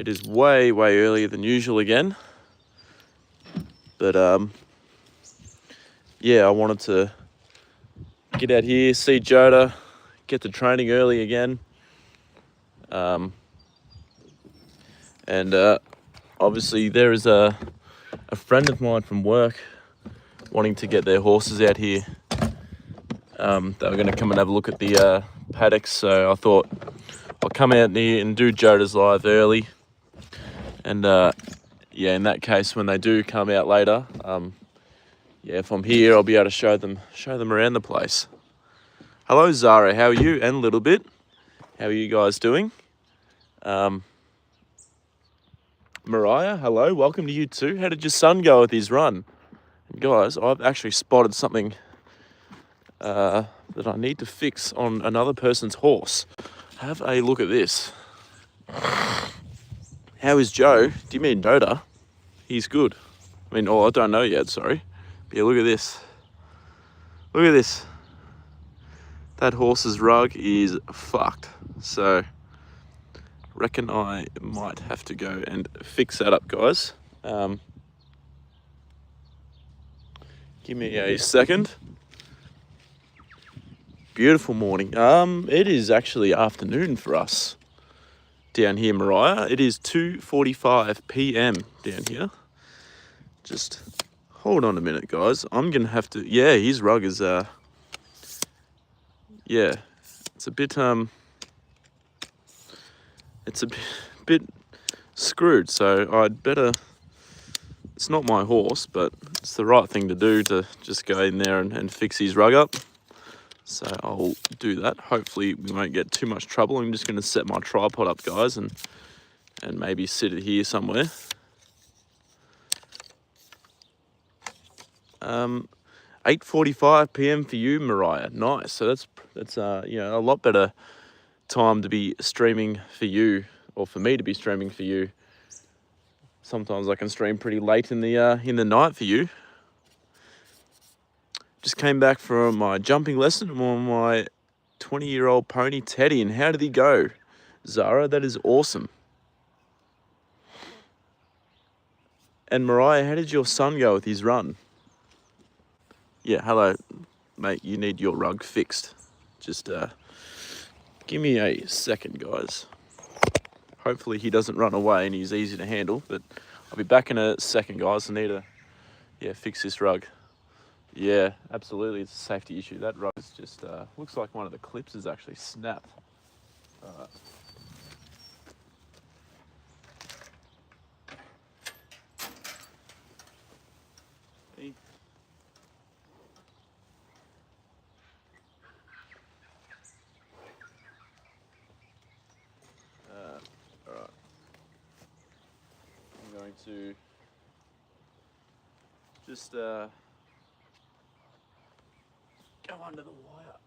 It is way earlier than usual again. But yeah, I wanted to get out here, see Joda, get to training early again. And obviously there is a friend of mine from work wanting to get their horses out here. They were going to come and have a look at the paddocks, so I thought I'll come out here and do Joda's live early. And yeah, in that case, when they do come out later, yeah, if I'm here, I'll be able to show them around the place. Hello, Zara. How are you? And Little Bit. How are you guys doing? Mariah, hello. Welcome to you too. How did your son go with his run? And guys, I've actually spotted something that I need to fix on another person's horse. Have a look at this. How is Joe? Do you mean Joda? He's good. I mean, oh, I don't know yet, sorry. But yeah, look at this. Look at this. That horse's rug is fucked. So, reckon I might have to go and fix that up, guys. Give me a second. Beautiful morning. It is actually afternoon for us down here, Mariah. It is 2:45 p.m. down here. Just hold on a minute, guys. I'm gonna have to. Yeah, his rug is yeah, it's a bit it's a bit screwed. So I'd better. It's not my horse, but it's the right thing to do to just go in there and fix his rug up. So I'll do that. Hopefully we won't get too much trouble. I'm just going to set my tripod up, guys, and maybe sit it here somewhere. 8:45 p.m. for you, Mariah. Nice. So that's you know, a lot better time to be streaming for you, or for me to be streaming for you. Sometimes I can stream pretty late in the night for you. Just came back from my jumping lesson on my 20-year-old pony Teddy, and how did he go? Zara, that is awesome. And Mariah, how did your son go with his run? Yeah, hello, mate, you need your rug fixed. Just give me a second, guys. Hopefully he doesn't run away and he's easy to handle, but I'll be back in a second, guys. I need to, yeah, fix this rug. Yeah, absolutely, it's a safety issue. That rug is just, looks like one of the clips is actually snapped. Alright. Hey. Alright. I'm going to just go under the wire.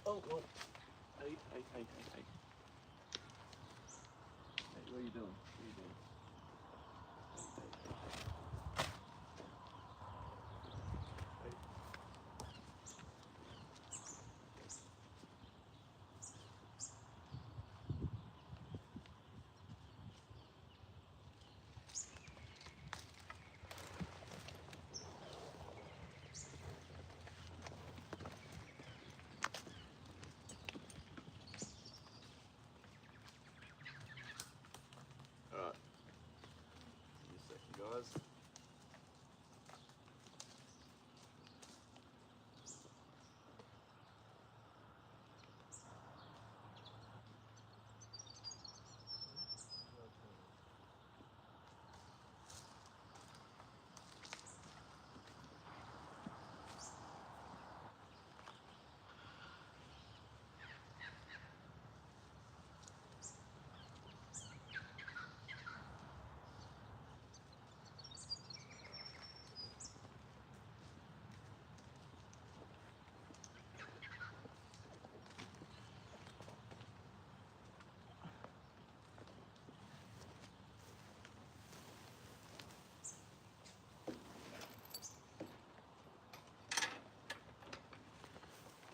Oh, oh. Hey. Hey, what are you doing? What are you doing? Alright. Give me a second, guys.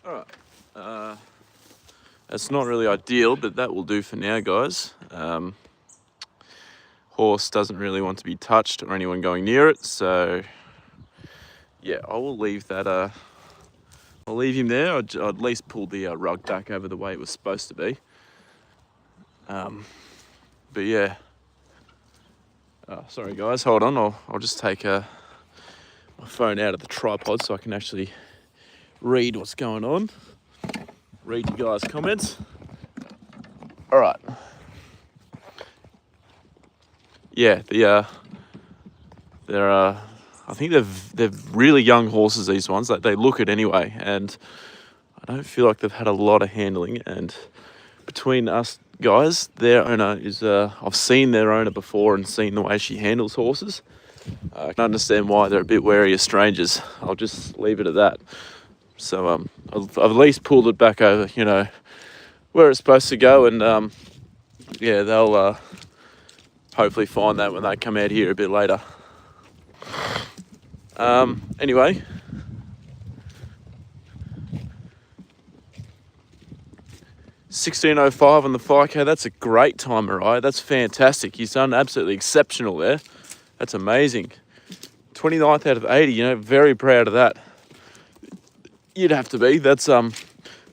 Alright, It's not really ideal, but that will do for now, guys. Horse doesn't really want to be touched or anyone going near it, so yeah, I will leave that. I'll leave him there. I'd at least pull the rug back over the way it was supposed to be. But yeah. Sorry guys, hold on. I'll just take my phone out of the tripod so I can actually read what's going on. Read you guys' comments. All right. Yeah, they're I think they're really young horses, these ones. Like, they look it anyway, and I don't feel like they've had a lot of handling. And between us guys, their owner is I've seen their owner before and seen the way she handles horses. I can understand why they're a bit wary of strangers. I'll just leave it at that. So I've at least pulled it back over, you know, where it's supposed to go, and yeah, they'll hopefully find that when they come out here a bit later. Anyway, $16.05 on the 5K. That's a great time, Mariah. That's fantastic. He's done absolutely exceptional there. That's amazing. 29th out of 80. You know, very proud of that. You'd have to be. That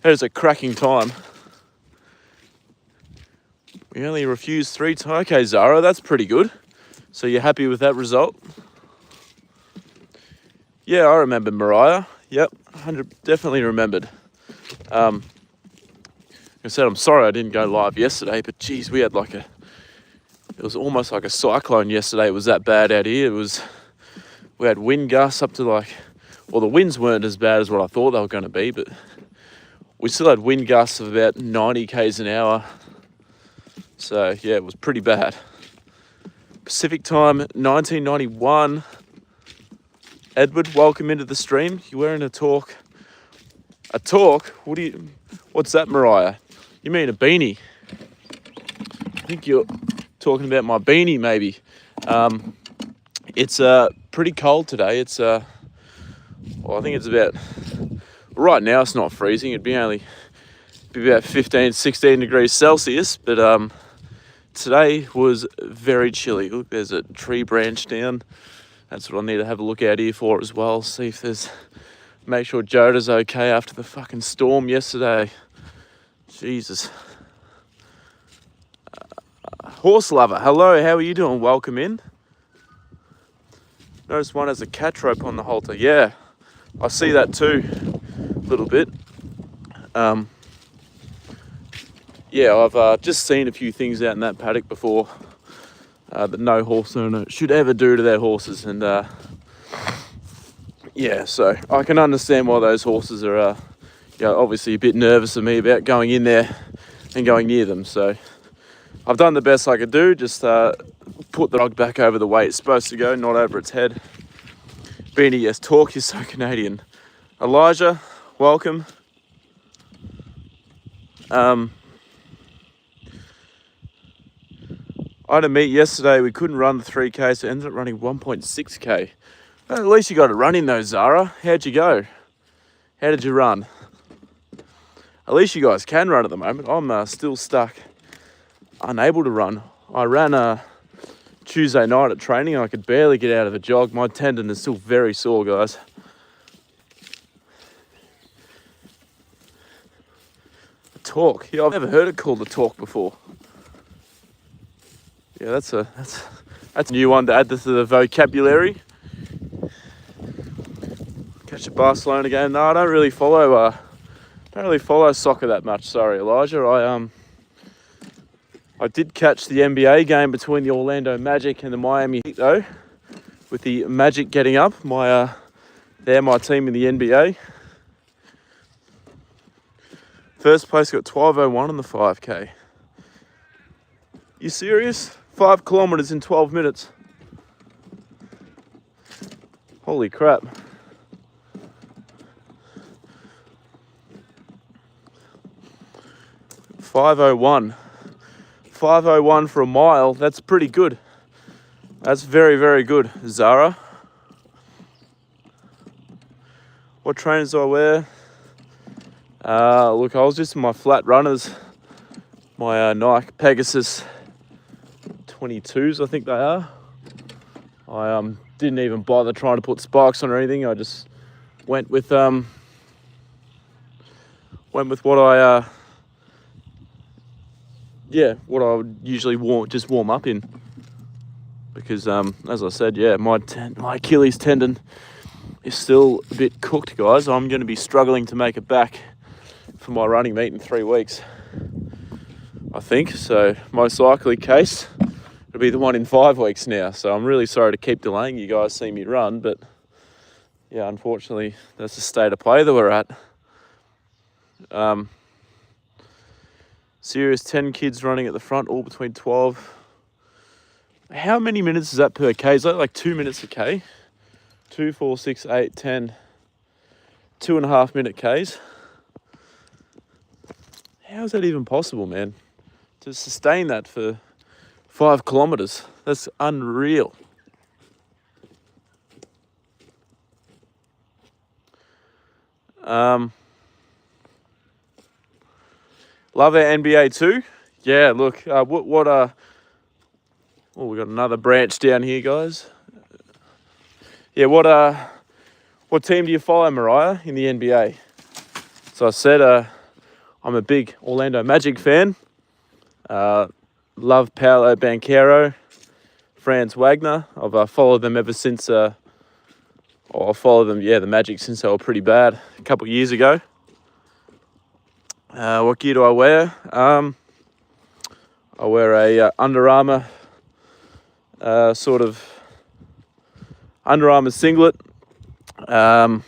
is a cracking time. We only refused 3 times. Okay, Zara, that's pretty good. So you're happy with that result? Yeah, I remember Mariah. Yep, 100, definitely remembered. Like I said, I'm sorry I didn't go live yesterday, but geez, we had it was almost like a cyclone yesterday. It was that bad out here. We had wind gusts up to well, the winds weren't as bad as what I thought they were going to be, but we still had wind gusts of about 90 k's an hour. So yeah, it was pretty bad. Pacific time, 1991. Edward, welcome into the stream. You're wearing a talk. A talk? What's that, Mariah? You mean a beanie? I think you're talking about my beanie, maybe. It's pretty cold today. It's well, I think it's about, right now it's not freezing. It'd be about 15, 16 degrees Celsius, but today was very chilly. Look, there's a tree branch down. That's what I need to have a look out here for as well. See if make sure Joda's okay after the fucking storm yesterday. Jesus. Horse lover, hello, how are you doing? Welcome in. Notice one has a catch rope on the halter. Yeah, I see that too, a little bit. Yeah, I've just seen a few things out in that paddock before that no horse owner should ever do to their horses, and yeah, so I can understand why those horses are obviously a bit nervous of me about going in there and going near them. So I've done the best I could do, just put the dog back over the way it's supposed to go, not over its head. Beanie, yes, talk, you're so Canadian. Elijah, welcome. I had a meet yesterday. We couldn't run the 3K, so ended up running 1.6K. Well, at least you got it running though, Zara. How'd you go? How did you run? At least you guys can run at the moment. I'm still stuck, unable to run. I ran Tuesday night at training. I could barely get out of the jog. My tendon is still very sore, guys. A talk. Yeah, I've never heard it called a talk before. Yeah, that's a new one to add to the vocabulary. Catch a Barcelona game. No, I don't really follow soccer that much. Sorry, Elijah. I did catch the NBA game between the Orlando Magic and the Miami Heat though, with the Magic getting up. They're my team in the NBA. First place got 12:01 on the 5K. You serious? 5 kilometers in 12 minutes. Holy crap. $5:01. $5:01 for a mile. That's pretty good. That's very, very good, Zara. What trainers do I wear? Look, I was just in my flat runners, my Nike Pegasus 22s, I think they are. I didn't even bother trying to put spikes on or anything. I just went with what I what I would usually warm up in, because as I said, my Achilles tendon is still a bit cooked, guys. I'm going to be struggling to make it back for my running meet in 3 weeks, I think. So most likely case, it'll be the one in 5 weeks now. So I'm really sorry to keep delaying you guys seeing me run, but yeah, unfortunately, that's the state of play that we're at. Serious 10 kids running at the front, all between 12. How many minutes is that per K? Is that like 2 minutes a K? 2, 4, 6, 8, 10, 2.5 minute Ks. How is that even possible, man? To sustain that for 5 kilometers. That's unreal. Love our NBA too. Yeah, look, we got another branch down here, guys. Yeah, what team do you follow, Mariah, in the NBA? So I said I'm a big Orlando Magic fan. Love Paolo Banchero, Franz Wagner. I've followed them ever since. I've followed them, the Magic, since they were pretty bad a couple of years ago. What gear do I wear? I wear a Under Armour Under Armour singlet, and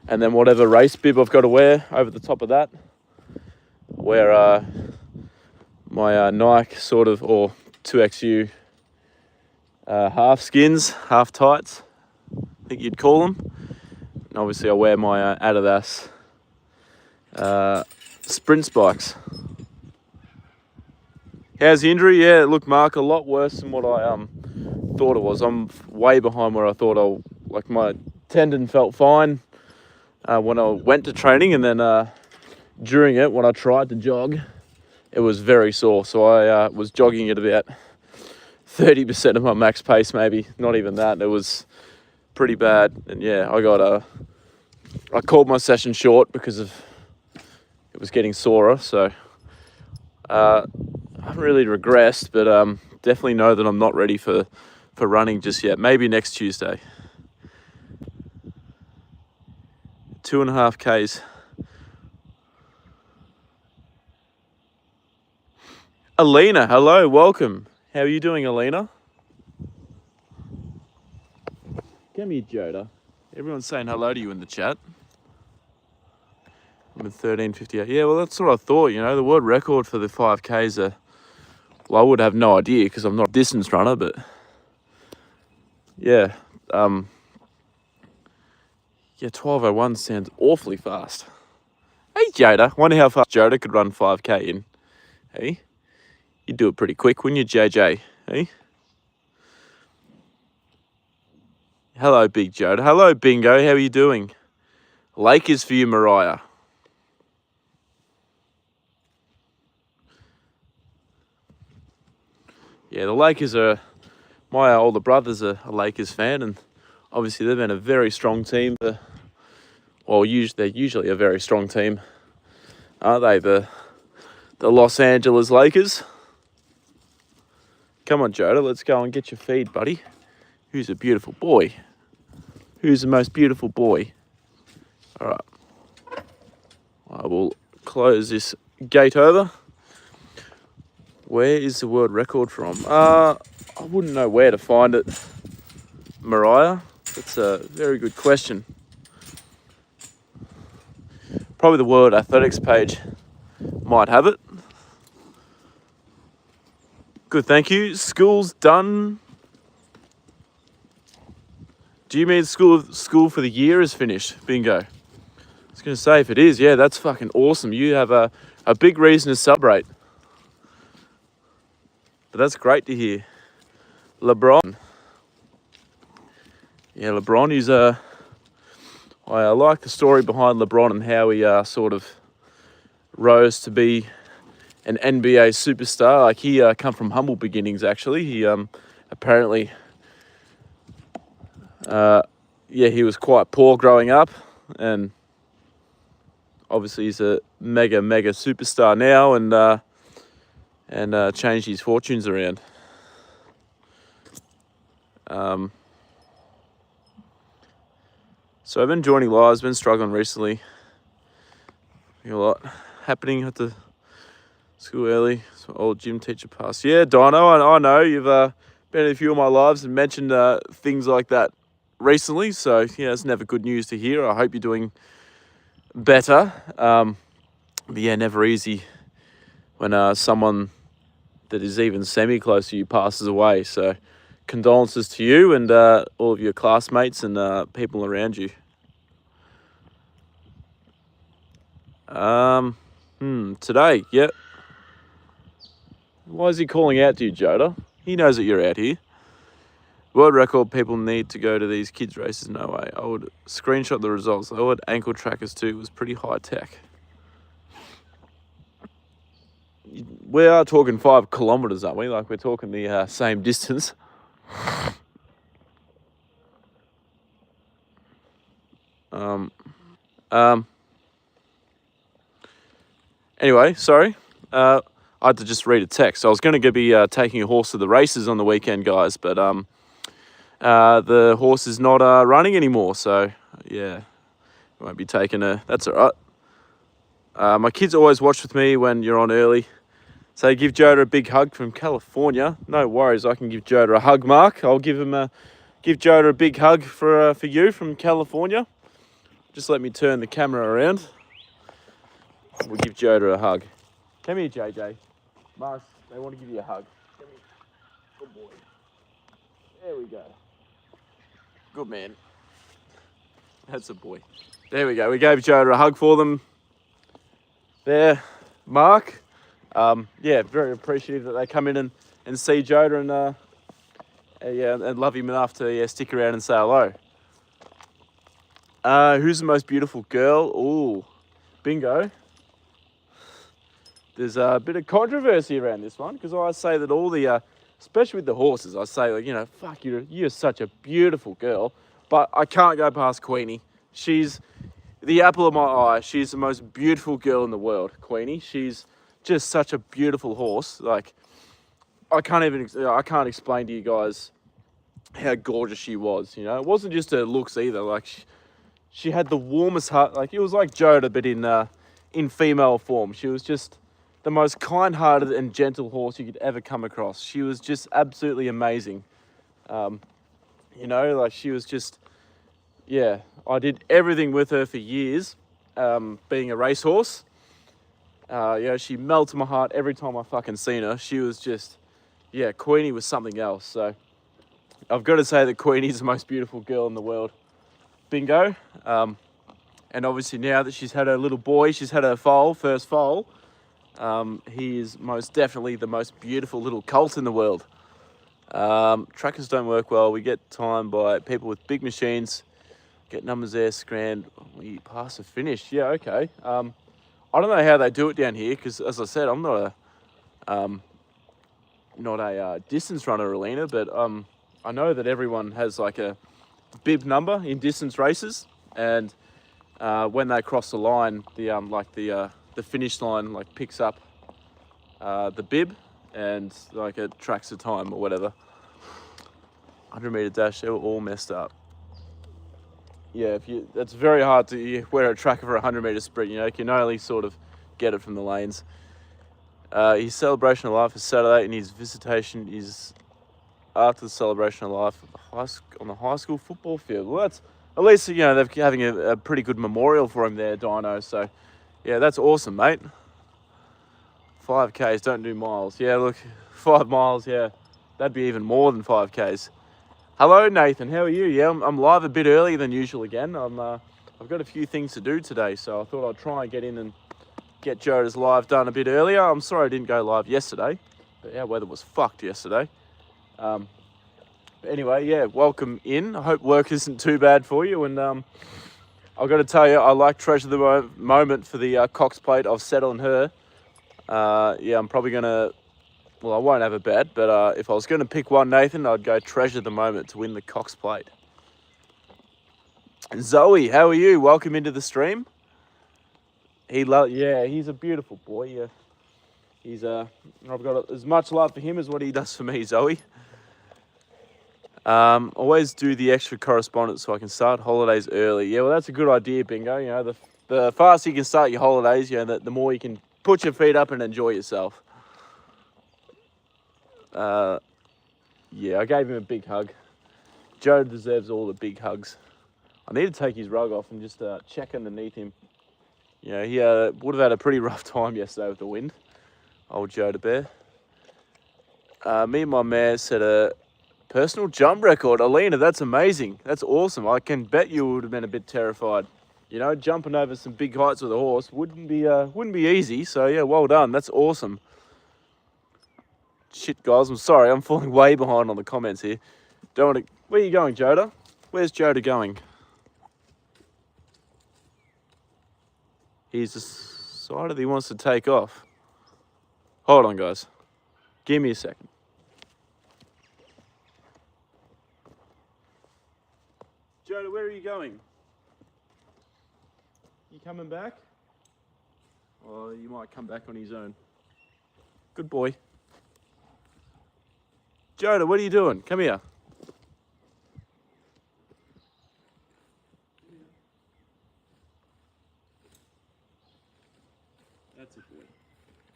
then whatever race bib I've got to wear over the top of that. I wear my Nike or 2XU half skins, half tights, I think you'd call them. And obviously I wear my Adidas sprint spikes. How's the injury? Yeah, look, Mark, a lot worse than what I thought it was. I'm way behind where I thought my tendon felt fine when I went to training, and then during it, when I tried to jog, it was very sore. So I was jogging at about 30% of my max pace, maybe, not even that. It was pretty bad. And yeah, I called my session short because it was getting sorer. So I haven't really regressed, but definitely know that I'm not ready for running just yet. Maybe next Tuesday. 2.5 Ks. Alina, hello, welcome. How are you doing, Alina? Come here, Joda. Everyone's saying hello to you in the chat. I'm at 13:58. Yeah, well, that's what I thought. The world record for the 5Ks well, I would have no idea because I'm not a distance runner, but yeah, 12:01 sounds awfully fast. Hey, Joda, wonder how fast Joda could run 5K in. Hey, you'd do it pretty quick, wouldn't you, JJ? Hey. Hello, Big Joda. Hello, Bingo. How are you doing? Lakers for you, Mariah. Yeah, the Lakers are... My older brother's a Lakers fan, and obviously they've been a very strong team. They're usually a very strong team, aren't they? The Los Angeles Lakers. Come on, Joda, let's go and get your feed, buddy. Who's a beautiful boy? Who's the most beautiful boy? All right. I will close this gate over. Where is the world record from? I wouldn't know where to find it, Mariah. That's a very good question. Probably the World Athletics page might have it. Good, thank you. School's done. Do you mean school for the year is finished? Bingo. I was going to say, if it is, yeah, that's fucking awesome. You have a big reason to celebrate. But that's great to hear. LeBron. Yeah, LeBron is I like the story behind LeBron and how he rose to be an NBA superstar. Like, he come from humble beginnings, actually. He apparently, he was quite poor growing up, and obviously he's a mega superstar now, and changed his fortunes around. So I've been joining lives, been struggling recently. A lot happening at the school early. So old gym teacher passed. Yeah, Dino, I know you've been in a few of my lives and mentioned things like that recently. So yeah, it's never good news to hear. I hope you're doing better. But yeah, never easy when someone that is even semi-close to you passes away. So condolences to you and all of your classmates and people around you. Today, yep. Why is he calling out to you, Joda? He knows that you're out here. World record people need to go to these kids' races. No way. I would screenshot the results. I would ankle trackers too. It was pretty high tech. We are talking 5 kilometers, aren't we? Like, we're talking the same distance. Anyway, sorry. I had to just read a text. I was going to be taking a horse to the races on the weekend, guys, but the horse is not running anymore. So yeah, I won't be taking her. That's all right. My kids always watch with me when you're on early. So give Joda a big hug from California. No worries, I can give Joda a hug, Mark. I'll give Joda a big hug for you from California. Just let me turn the camera around. We'll give Joda a hug. Come here, JJ. Mark, they want to give you a hug. Come here. Good boy. There we go. Good man. That's a boy. There we go. We gave Joda a hug for them. There, Mark. Yeah, very appreciative that they come in and see Joda and love him enough to stick around and say hello. Who's the most beautiful girl? Ooh, bingo. There's a bit of controversy around this one because I say that all the, especially with the horses, I say, like, fuck, you're such a beautiful girl, but I can't go past Queenie. She's the apple of my eye. She's the most beautiful girl in the world, Queenie. She's just such a beautiful horse. Like, I can't explain to you guys how gorgeous she was. It wasn't just her looks either. Like, she had the warmest heart. Like, it was like Joda, but in female form. She was just the most kind-hearted and gentle horse you could ever come across. She was just absolutely amazing. Like, she was just, yeah. I did everything with her for years, being a racehorse. She melted my heart every time I fucking seen her. She was just, Queenie was something else. So I've got to say that Queenie's the most beautiful girl in the world. Bingo. And obviously now that she's had her little boy, she's had her first foal, he is most definitely the most beautiful little colt in the world. Trackers don't work well. We get time by people with big machines. Get numbers there, scran. We pass a finish. Yeah, okay. I don't know how they do it down here because, as I said, I'm not a distance runner, Alina, but I know that everyone has like a bib number in distance races, and when they cross the line, the finish line picks up the bib and it tracks the time or whatever. 100-meter dash, they were all messed up. Yeah, that's very hard to wear a tracker for a 100-meter sprint. You can only sort of get it from the lanes. His celebration of life is Saturday, and his visitation is after the celebration of life on the high school football field. Well, that's at least they're having a pretty good memorial for him there, Dino. So yeah, that's awesome, mate. 5Ks, don't do miles. Yeah, look, 5 miles. Yeah, that'd be even more than 5Ks. Hello, Nathan. How are you? Yeah, I'm live a bit earlier than usual again. I've got a few things to do today, so I thought I'd try and get in and get Joda's live done a bit earlier. I'm sorry I didn't go live yesterday, but our weather was fucked yesterday. But anyway, yeah, welcome in. I hope work isn't too bad for you, and I've got to tell you, I like Treasure the Moment for the Cox Plate. I've settled on her. Yeah, I'm probably going to... Well, I won't have a bet, but if I was going to pick one, Nathan, I'd go Treasure the Moment to win the Cox Plate. Zoe, how are you? Welcome into the stream. Yeah, he's a beautiful boy. Yeah, I've got as much love for him as what he does for me, Zoe. Always do the extra correspondence so I can start holidays early. Yeah, well, that's a good idea, Bingo. You know, the faster you can start your holidays, you know, the more you can put your feet up and enjoy yourself. Yeah, I gave him a big hug. Joda deserves all the big hugs. I need to take his rug off and just check underneath him. You know, he would have had a pretty rough time yesterday with the wind. Old Joda Bear. Me and my mare set a personal jump record. Alina, that's amazing. That's awesome. I can bet you would have been a bit terrified. You know, jumping over some big heights with a horse wouldn't be easy. So yeah, well done. That's awesome. Shit, guys, I'm sorry. I'm falling way behind on the comments here. Don't want to... Where are you going, Joda? Where's Joda going? He's decided he wants to take off. Hold on, guys. Give me a second. Joda, where are you going? You coming back? Or you might come back on his own. Good boy. Joda, what are you doing? Come here. That's a boy.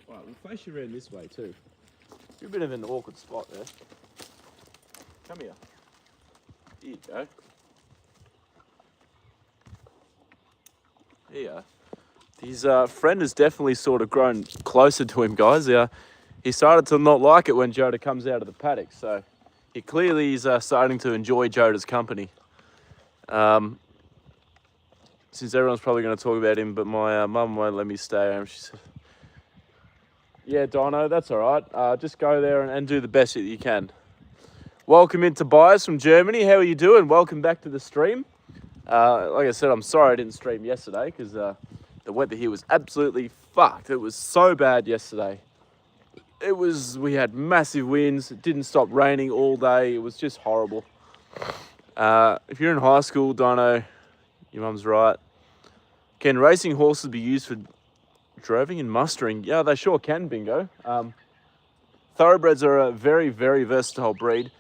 Alright, we'll face you around this way too. You're a bit of an awkward spot there. Come here. Here you go. Here. His friend has definitely sort of grown closer to him, guys. He started to not like it when Joda comes out of the paddock, so he clearly is starting to enjoy Joda's company. Since everyone's probably going to talk about him, but my mum won't let me stay home. She said, yeah, Dino, that's all right. Just go there and do the best that you can. Welcome in Tobias from Germany. How are you doing? Welcome back to the stream. Like I said, I'm sorry I didn't stream yesterday because the weather here was absolutely fucked. It was so bad yesterday. We had massive winds. It didn't stop raining all day. It was just horrible. If you're in high school, Dino, your mum's right. Can racing horses be used for droving and mustering? Yeah, they sure can, Bingo. Thoroughbreds are a very, very versatile breed.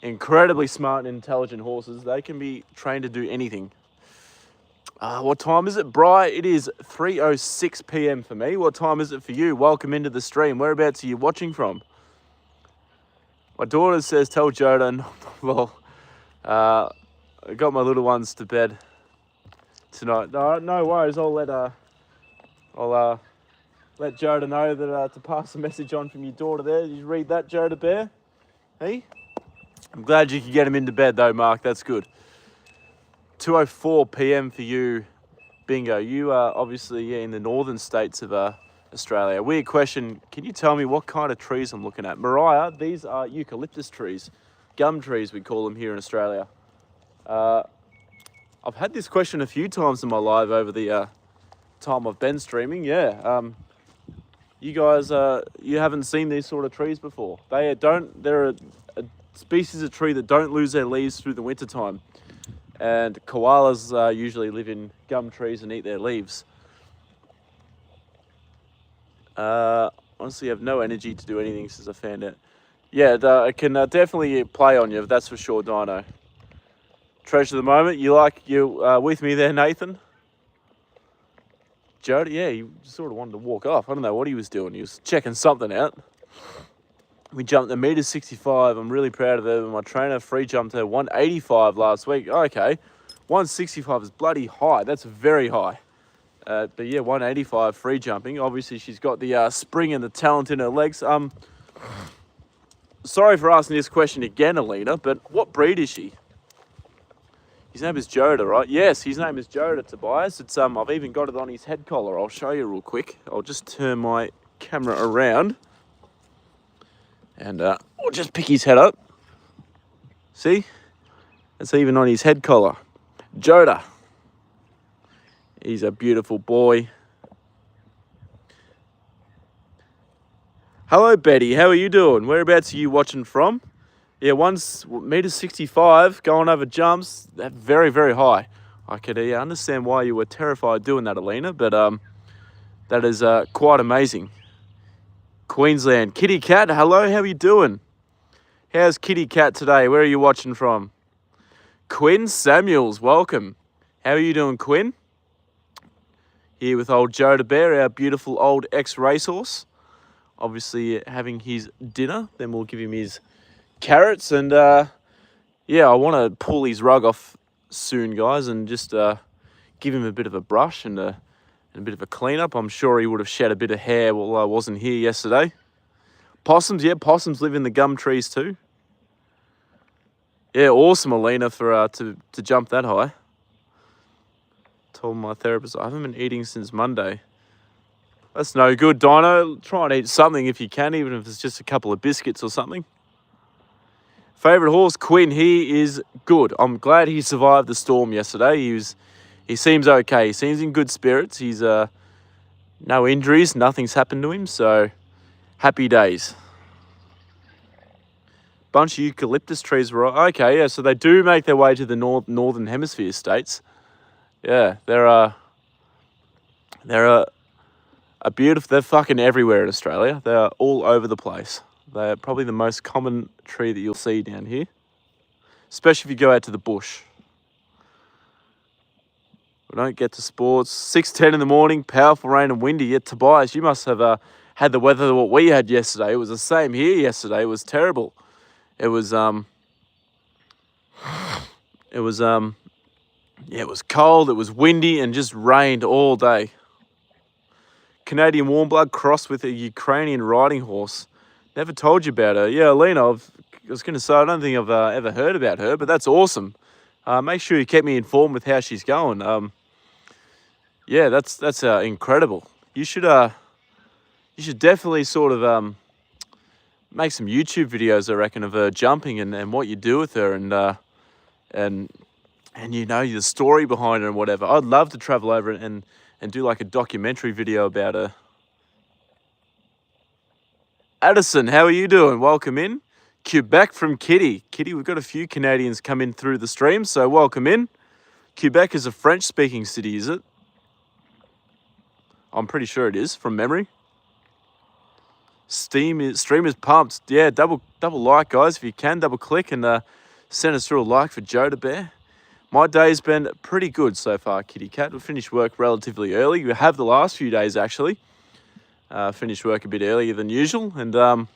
Incredibly smart and intelligent horses. They can be trained to do anything. What time is it, Bri? It is 3:06 p.m. for me. What time is it for you? Welcome into the stream. Whereabouts are you watching from? My daughter says, tell Joda. Well, I got my little ones to bed tonight. No worries. I'll let Joda know that to pass the message on from your daughter there. Did you read that, Joda Bear? Hey? I'm glad you could get him into bed though, Mark. That's good. 2:04 p.m. for you, Bingo. You are obviously in the northern states of Australia. Weird question. Can you tell me what kind of trees I'm looking at? Mariah, these are eucalyptus trees. Gum trees, we call them here in Australia. I've had this question a few times in my life over the time I've been streaming. Yeah. You guys, you haven't seen these sort of trees before. They're a species of tree that don't lose their leaves through the wintertime. And koalas usually live in gum trees and eat their leaves. Honestly, I have no energy to do anything since I found out. Yeah, it can definitely play on you, that's for sure, Dino. Treasure the moment. You with me there, Nathan? Joda, yeah, he sort of wanted to walk off. I don't know what he was doing. He was checking something out. We jumped 1.65 m. I'm really proud of it. My trainer free jumped her 185 last week. Okay, 165 is bloody high. That's very high. But yeah, 185 free jumping. Obviously, she's got the spring and the talent in her legs. Sorry for asking this question again, Alina, but what breed is she? His name is Joda, right? Yes, his name is Joda, Tobias. It's I've even got it on his head collar. I'll show you real quick. I'll just turn my camera around. And we'll just pick his head up. See? It's even on his head collar. Joda. He's a beautiful boy. Hello, Betty. How are you doing? Whereabouts are you watching from? Yeah, one's $1.65 going over jumps. That's very, very high. I could understand why you were terrified doing that, Alina, but that is quite amazing. Queensland. Kitty Cat, hello, how are you doing? How's Kitty Cat today? Where are you watching from? Quinn Samuels, welcome. How are you doing, Quinn? Here with old Joda Bear, our beautiful old ex-racehorse. Obviously having his dinner. Then we'll give him his carrots. And yeah, I want to pull his rug off soon, guys, and just give him a bit of a brush and a bit of a clean-up. I'm sure he would have shed a bit of hair while I wasn't here yesterday. Possums, yeah, possums live in the gum trees too. Yeah, awesome, Alina, for to jump that high. Told my therapist I haven't been eating since Monday. That's no good, Dino. Try and eat something if you can, even if it's just a couple of biscuits or something. Favourite horse, Quinn. He is good. I'm glad he survived the storm yesterday. He seems okay. He seems in good spirits. He's no injuries. Nothing's happened to him. So happy days. Bunch of eucalyptus trees. Okay, yeah. So they do make their way to the northern hemisphere states. Yeah, they're a beautiful. They're fucking everywhere in Australia. They're all over the place. They're probably the most common tree that you'll see down here, especially if you go out to the bush. We don't get to sports. 6:10 in the morning, powerful rain and windy. Yet Tobias, you must have had the weather that what we had yesterday. It was the same here yesterday. It was terrible. It was yeah, it was cold. It was windy and just rained all day. Canadian warm blood crossed with a Ukrainian riding horse. Never told you about her. Yeah, Alina, I was going to say, I don't think I've ever heard about her, but that's awesome. Make sure you keep me informed with how she's going. Yeah, that's incredible. You should definitely sort of make some YouTube videos, I reckon, of her jumping and what you do with her and you know the story behind her and whatever. I'd love to travel over and do like a documentary video about her. Addison, how are you doing? Welcome in. Quebec from Kitty. Kitty, we've got a few Canadians come in through the stream, so welcome in. Quebec is a French-speaking city, is it? I'm pretty sure it is, from memory. Stream is pumped. Yeah, double like, guys, if you can. Double click and send us through a like for Joda Bear. My day's been pretty good so far, Kitty Cat. We finished work relatively early. We have the last few days, actually. Finished work a bit earlier than usual. And,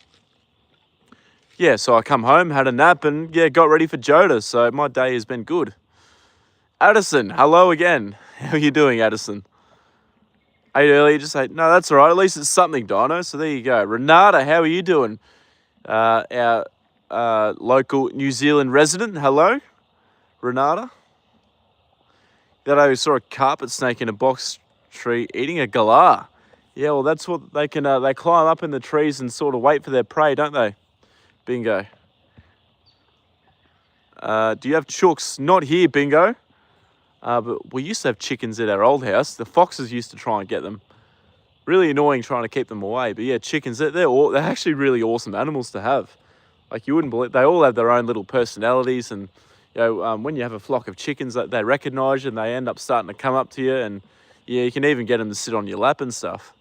yeah, so I come home, had a nap, and, yeah, got ready for Joda. So my day has been good. Addison, hello again. How are you doing, Addison? Ate earlier, just ate. No, that's all right. At least it's something, Dino. So there you go. Renata, how are you doing? Our local New Zealand resident. Hello, Renata. That I saw a carpet snake in a box tree eating a galah. Yeah, well, that's what they can. They climb up in the trees and sort of wait for their prey, don't they? Bingo. Do you have chooks? Not here, Bingo. But we used to have chickens at our old house. The foxes used to try and get them. Really annoying trying to keep them away. But yeah, chickens, they're actually really awesome animals to have. Like you wouldn't believe, they all have their own little personalities. And you know, when you have a flock of chickens, they recognise you and they end up starting to come up to you. And yeah, you can even get them to sit on your lap and stuff.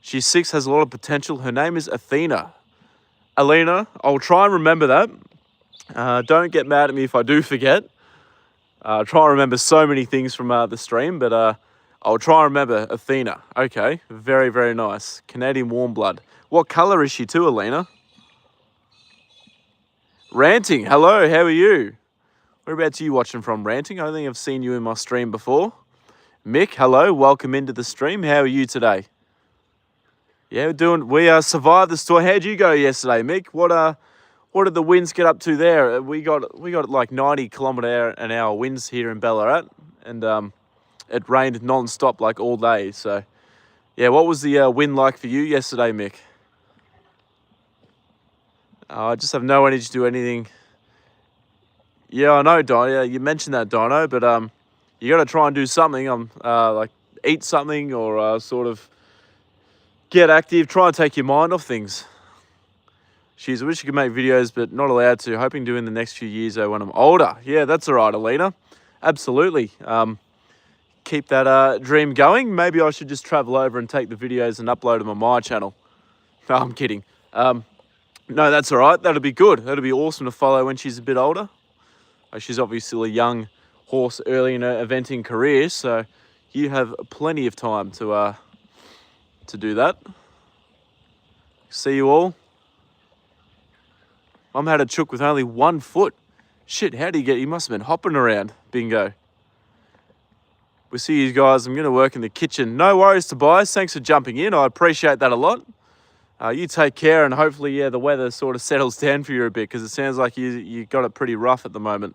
She's 6, has a lot of potential. Her name is Athena. Alina, I'll try and remember that. Don't get mad at me if I do forget. Try and remember so many things from the stream, but I'll try and remember Athena. Okay, very, very nice. Canadian warm blood. What colour is she too, Alina? Ranting, hello, how are you? Whereabouts are you watching from, Ranting? I don't think I've seen you in my stream before. Mick, hello, welcome into the stream. How are you today? Yeah, we survived the storm. How'd you go yesterday, Mick? What did the winds get up to there? We got like 90 km/h winds here in Ballarat, and it rained non-stop like all day. So, yeah, what was the wind like for you yesterday, Mick? I just have no energy to do anything. Yeah, I know, Dino. Yeah, you mentioned that, Dino, but you got to try and do something. Like eat something or sort of get active. Try and take your mind off things. Jeez, I wish you could make videos, but not allowed to. Hoping to in the next few years, though, when I'm older. Yeah, that's all right, Alina. Absolutely. Keep that dream going. Maybe I should just travel over and take the videos and upload them on my channel. No, I'm kidding. No, that's all right. That'll be good. That'll be awesome to follow when she's a bit older. She's obviously a young horse early in her eventing career, so you have plenty of time to do that. See you all. Mum had a chook with only 1 foot. Shit, how do you get? He must have been hopping around. Bingo. We'll see you guys. I'm going to work in the kitchen. No worries, Tobias. Thanks for jumping in. I appreciate that a lot. You take care, and hopefully, yeah, the weather sort of settles down for you a bit, because it sounds like you got it pretty rough at the moment.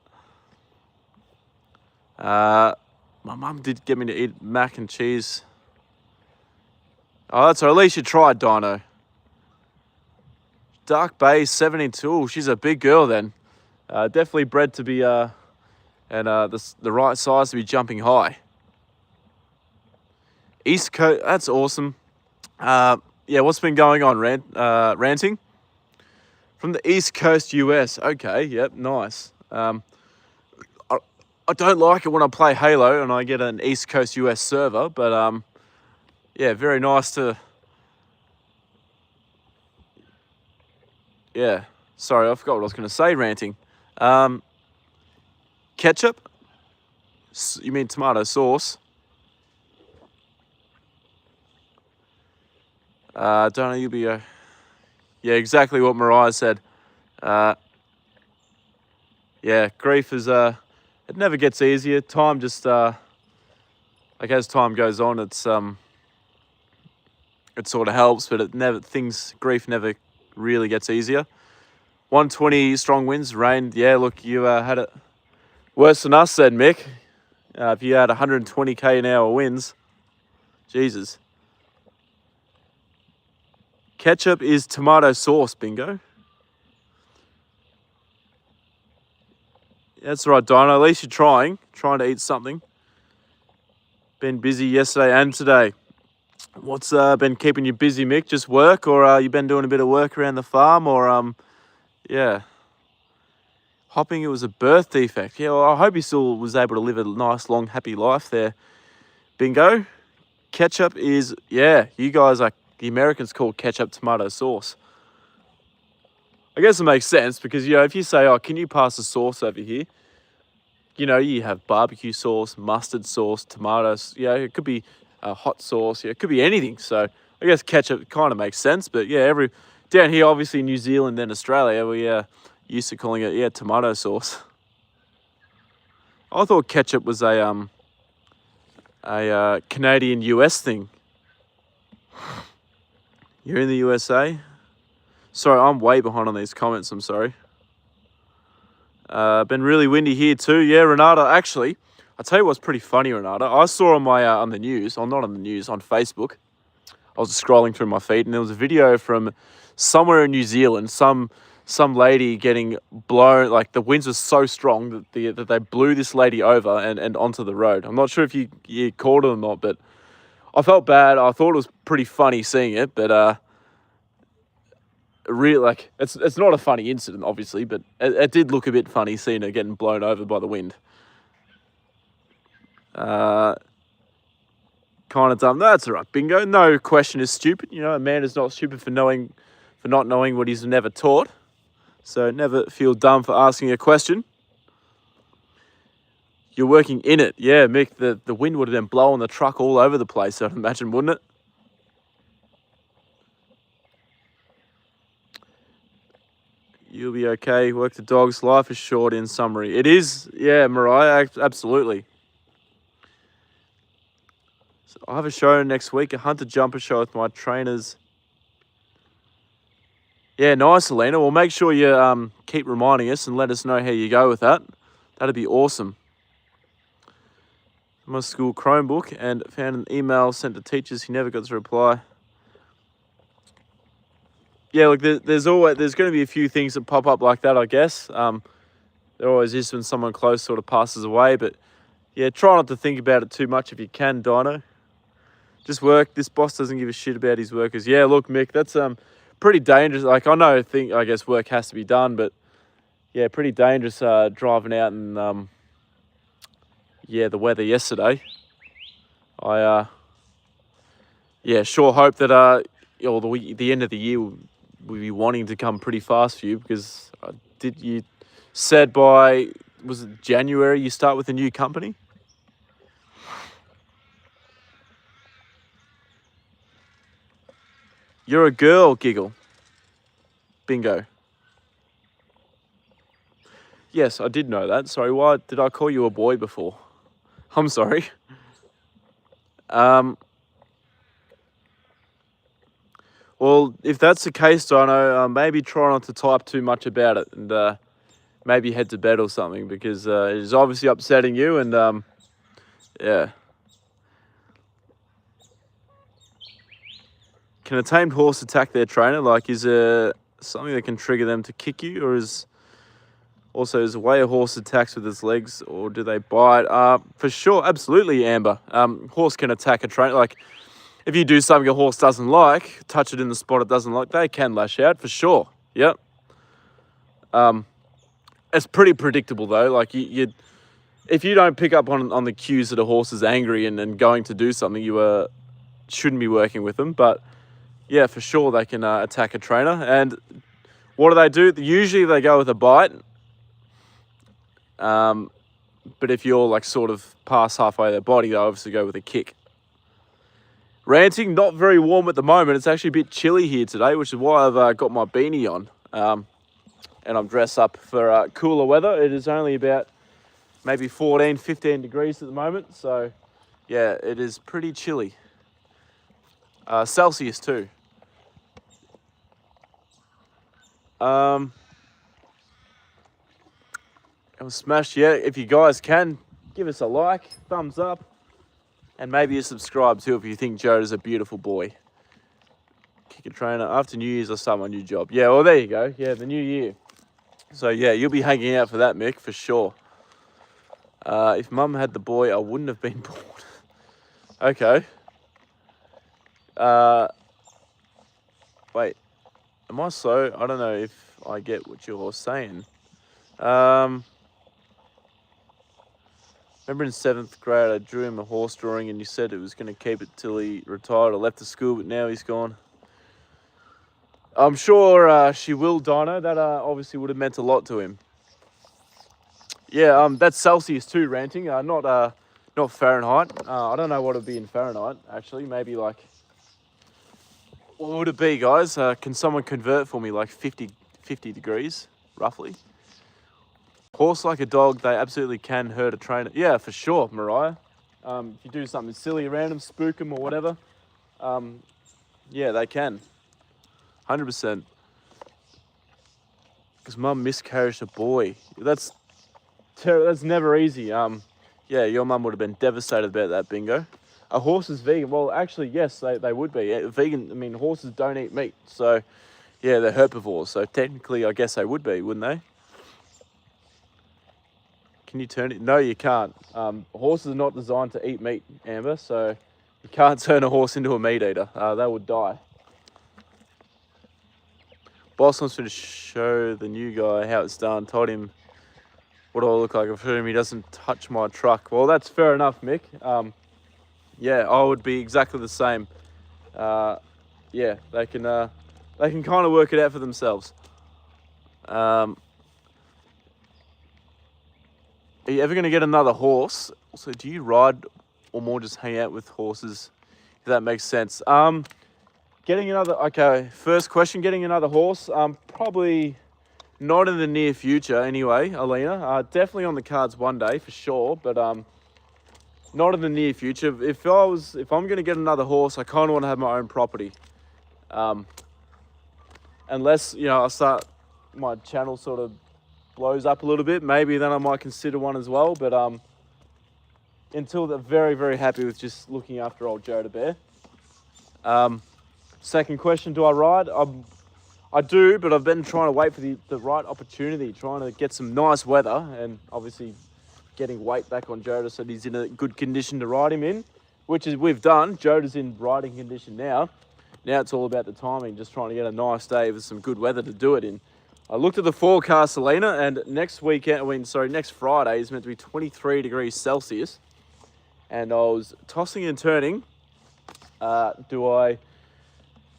My mum did get me to eat mac and cheese. Oh, that's all. At least you tried, Dino. Dark Bay 72. Ooh, she's a big girl then. Definitely bred to be the right size to be jumping high. East Coast, that's awesome. Yeah, what's been going on, ranting? From the East Coast US. Okay, yep, nice. I don't like it when I play Halo and I get an East Coast US server, but yeah, very nice to... Yeah, sorry, I forgot what I was going to say, ranting. Ketchup? You mean tomato sauce? Don't know, you'll be... yeah, exactly what Mariah said. Yeah, grief is... it never gets easier. Time just... like, as time goes on, it's... it sort of helps, but grief never really gets easier. 120 strong winds, rain. Yeah, look, you had it worse than us, said Mick. If you had 120k an hour winds, Jesus. Ketchup is tomato sauce, bingo. That's right, Dino. At least you're trying to eat something. Been busy yesterday and today. What's been keeping you busy, Mick? Just work, or you been doing a bit of work around the farm, or yeah. Hopping, it was a birth defect. Yeah, well, I hope he still was able to live a nice, long, happy life there. Bingo. Ketchup is, yeah, you guys are, the Americans call ketchup tomato sauce. I guess it makes sense because, you know, if you say, oh, can you pass the sauce over here? You know, you have barbecue sauce, mustard sauce, tomatoes. Yeah, it could be hot sauce. Yeah, it could be anything. So I guess ketchup kind of makes sense. But yeah, down here, obviously New Zealand and Australia, we used to calling it, yeah, tomato sauce. I thought ketchup was a Canadian US thing. You're in the USA? Sorry, I'm way behind on these comments, I'm sorry. Been really windy here too. Yeah, Renata, actually, I'll tell you what's pretty funny, Renata. I saw on my on the news, or not on the news, on Facebook. I was just scrolling through my feed and there was a video from somewhere in New Zealand, some lady getting blown, like the winds were so strong that they blew this lady over and onto the road. I'm not sure if you caught it or not, but I felt bad. I thought it was pretty funny seeing it, but really, like, it's not a funny incident, obviously, but it did look a bit funny seeing her getting blown over by the wind. Kind of dumb. No, that's all right, bingo. No question is stupid. You know, a man is not stupid for not knowing what he's never taught. So never feel dumb for asking a question. You're working in it. Yeah, Mick, the wind would have been blowing the truck all over the place, I'd imagine, wouldn't it? You'll be okay. Work the dogs. Life is short, in summary. It is. Yeah, Mariah, absolutely. So I have a show next week, a hunter jumper show with my trainers. Yeah, nice, Alina. Well, make sure you keep reminding us and let us know how you go with that. That'd be awesome. My school Chromebook and found an email sent to teachers. He never got to reply. Yeah, look, there's going to be a few things that pop up like that, I guess. There always is when someone close sort of passes away, but Yeah, try not to think about it too much if you can, Dino. Just work. This boss doesn't give a shit about his workers. Yeah, look, Mick, that's pretty dangerous. Like, I guess work has to be done, but yeah, pretty dangerous driving out and yeah, the weather yesterday. I yeah, sure hope that the end of the year will be wanting to come pretty fast for you, because you said by, was it January you start with a new company? You're a girl, Giggle. Bingo. Yes, I did know that. Sorry, why did I call you a boy before? I'm sorry. Well, if that's the case, Dino, maybe try not to type too much about it, and maybe head to bed or something, because it is obviously upsetting you, and yeah. Can a tamed horse attack their trainer? Like, is there something that can trigger them to kick you, or is the way a horse attacks with its legs, or do they bite? For sure, absolutely, Amber. Horse can attack a trainer. Like, if you do something a horse doesn't like, touch it in the spot it doesn't like, they can lash out for sure. Yep. It's pretty predictable though. Like, if you don't pick up on the cues that a horse is angry and going to do something, you shouldn't be working with them. But yeah, for sure they can attack a trainer. And what do? Usually they go with a bite. But if you're like sort of past halfway their body, they obviously go with a kick. Ranting, not very warm at the moment. It's actually a bit chilly here today, which is why I've got my beanie on. And I'm dressed up for cooler weather. It is only about maybe 14, 15 degrees at the moment. So yeah, it is pretty chilly. Celsius too. It was smashed. Yeah, if you guys can, give us a like, thumbs up, and maybe you subscribe too if you think Joda's a beautiful boy. Kick a trainer. After New Year's, I start my new job. Yeah, well, there you go. Yeah, the new year. So yeah, you'll be hanging out for that, Mick, for sure. If Mum had the boy, I wouldn't have been born. Okay. Wait, am I slow? I don't know if I get what you're saying. Remember in 7th grade, I drew him a horse drawing and you said it was going to keep it till he retired or left the school, but now he's gone. I'm sure she will, Dino. That obviously would have meant a lot to him. Yeah, that's Celsius too, ranting. Not Fahrenheit. I don't know what it'd be in Fahrenheit, actually. Maybe like, what would it be, guys? Can someone convert for me, like 50 degrees, roughly? Horse like a dog, they absolutely can hurt a trainer. Yeah, for sure, Mariah. If you do something silly around them, spook them or whatever, yeah, they can. 100%. Because Mum miscarried a boy. That's never easy. Yeah, your mum would have been devastated about that, Bingo. A horse is vegan. Well, actually, yes, they would be. Vegan, I mean, horses don't eat meat. So, yeah, they're herbivores. So, technically, I guess they would be, wouldn't they? Can you turn it? No, you can't. Horses are not designed to eat meat, Amber. So, you can't turn a horse into a meat eater. They would die. Boss wants me to show the new guy how it's done. Told him what do I look like. I've heard him he doesn't touch my truck. Well, that's fair enough, Mick. Yeah, I would be exactly the same. Yeah, they can kind of work it out for themselves. Are you ever going to get another horse? Also, do you ride or more just hang out with horses? If that makes sense. First question, getting another horse. Probably not in the near future anyway, Alina. Definitely on the cards one day for sure, but not in the near future. If I'm going to get another horse, I kind of want to have my own property. Unless, my channel sort of blows up a little bit, maybe then I might consider one as well. But until they're very, very happy with just looking after old Joda Bear. Second question, do I ride? I do, but I've been trying to wait for the right opportunity, trying to get some nice weather and obviously getting weight back on Joda so that he's in a good condition to ride him in, which is we've done. Joda's in riding condition now. Now it's all about the timing, just trying to get a nice day with some good weather to do it in. I looked at the forecast, Selena, and next Friday is meant to be 23 degrees Celsius. And I was tossing and turning. Do I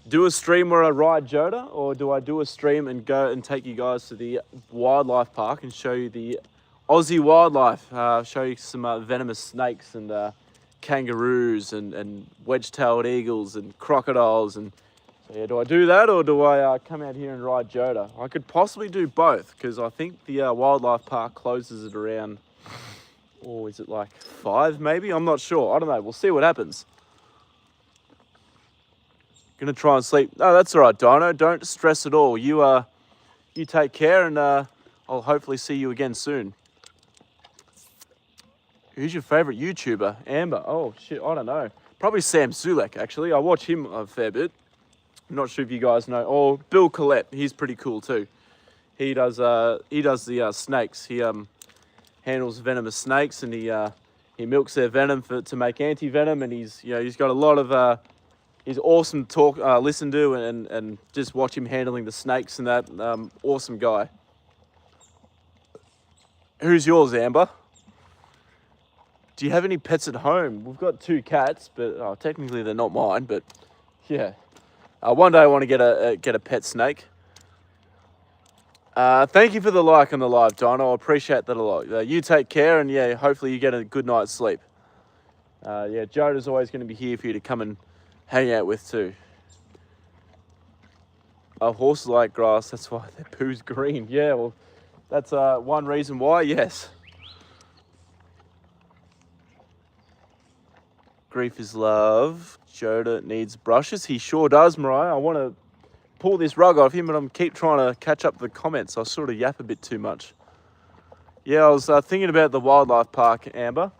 do a stream where I ride Joda, or do I do a stream and go and take you guys to the wildlife park and show you the Aussie wildlife, show you some venomous snakes and kangaroos and wedge-tailed eagles and crocodiles? And so yeah, do I do that, or do I come out here and ride Joda? I could possibly do both, because I think the wildlife park closes at around, or is it like 5 maybe? I'm not sure. I don't know. We'll see what happens. Gonna try and sleep. No, that's all right, Dino. Don't stress at all. You take care, and I'll hopefully see you again soon. Who's your favourite YouTuber? Amber. Oh shit, I don't know. Probably Sam Sulek, actually. I watch him a fair bit. I'm not sure if you guys know. Or Bill Collette. He's pretty cool too. He does the snakes. He handles venomous snakes, and he milks their venom to make anti-venom, and he's got a lot of he's awesome to listen to, and just watch him handling the snakes and that. Awesome guy. Who's yours, Amber? Do you have any pets at home? We've got 2 cats, but technically they're not mine. But yeah, one day I want to get a pet snake. Thank you for the like on the live, Dino. I appreciate that a lot. You take care, and yeah, hopefully you get a good night's sleep. Yeah, Joda's always going to be here for you to come and hang out with too. Horses like grass, that's why their poo's green. Yeah, well, that's one reason why, yes. Grief is love. Joda needs brushes. He sure does, Mariah. I want to pull this rug off him, but I'm keep trying to catch up the comments. I sort of yap a bit too much. Yeah, I was thinking about the wildlife park, Amber.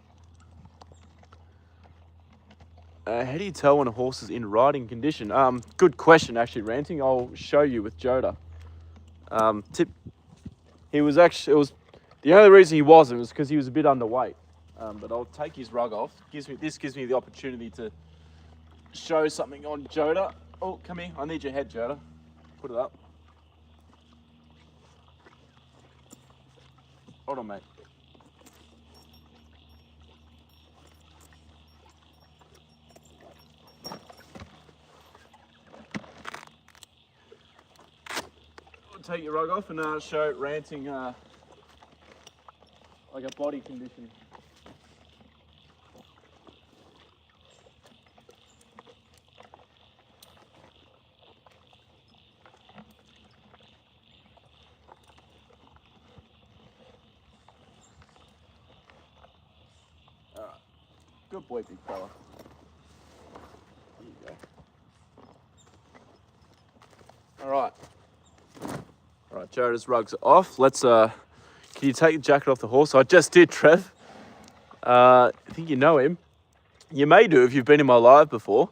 How do you tell when a horse is in riding condition? Good question, actually, Ranting. I'll show you with Joda. He was actually, it was the only reason he wasn't was because he was a bit underweight. But I'll take his rug off. This gives me the opportunity to show something on Joda. Oh, come here. I need your head, Joda. Put it up. Hold on, mate. I'll take your rug off and show Ranting like a body condition. Good boy, big fella. There you go. All right, Joda's rugs are off. Let's, can you take your jacket off the horse? I just did, Trev. I think you know him. You may do if you've been in my live before.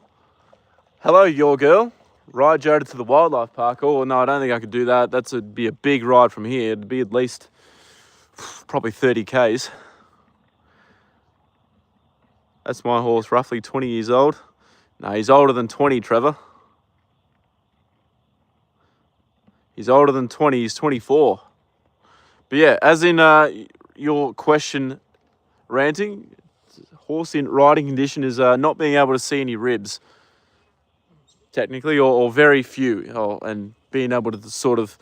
Hello, your girl. Ride Joda to the wildlife park. Oh, no, I don't think I could do that. That'd be a big ride from here. It'd be at least probably 30 Ks. That's my horse, roughly 20 years old. No, he's older than 20, Trevor. He's older than 20, he's 24. But yeah, as in your question, Ranting, horse in riding condition is not being able to see any ribs, technically, or very few, and being able to sort of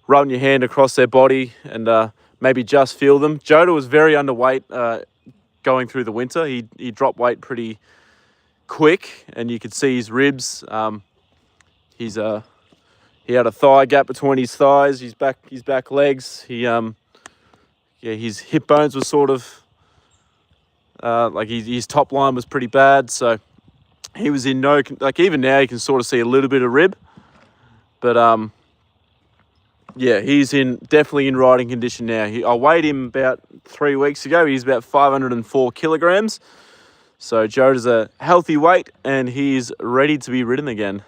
run your hand across their body and maybe just feel them. Joda was very underweight going through the winter. He dropped weight pretty quick, and you could see his ribs. He had a thigh gap between his thighs, his back legs. His hip bones were sort of like his top line was pretty bad. So he was in no, like, even now you can sort of see a little bit of rib, but yeah, he's definitely in riding condition now. I weighed him about 3 weeks ago. He's about 504 kilograms. So Joda's a healthy weight, and he's ready to be ridden again.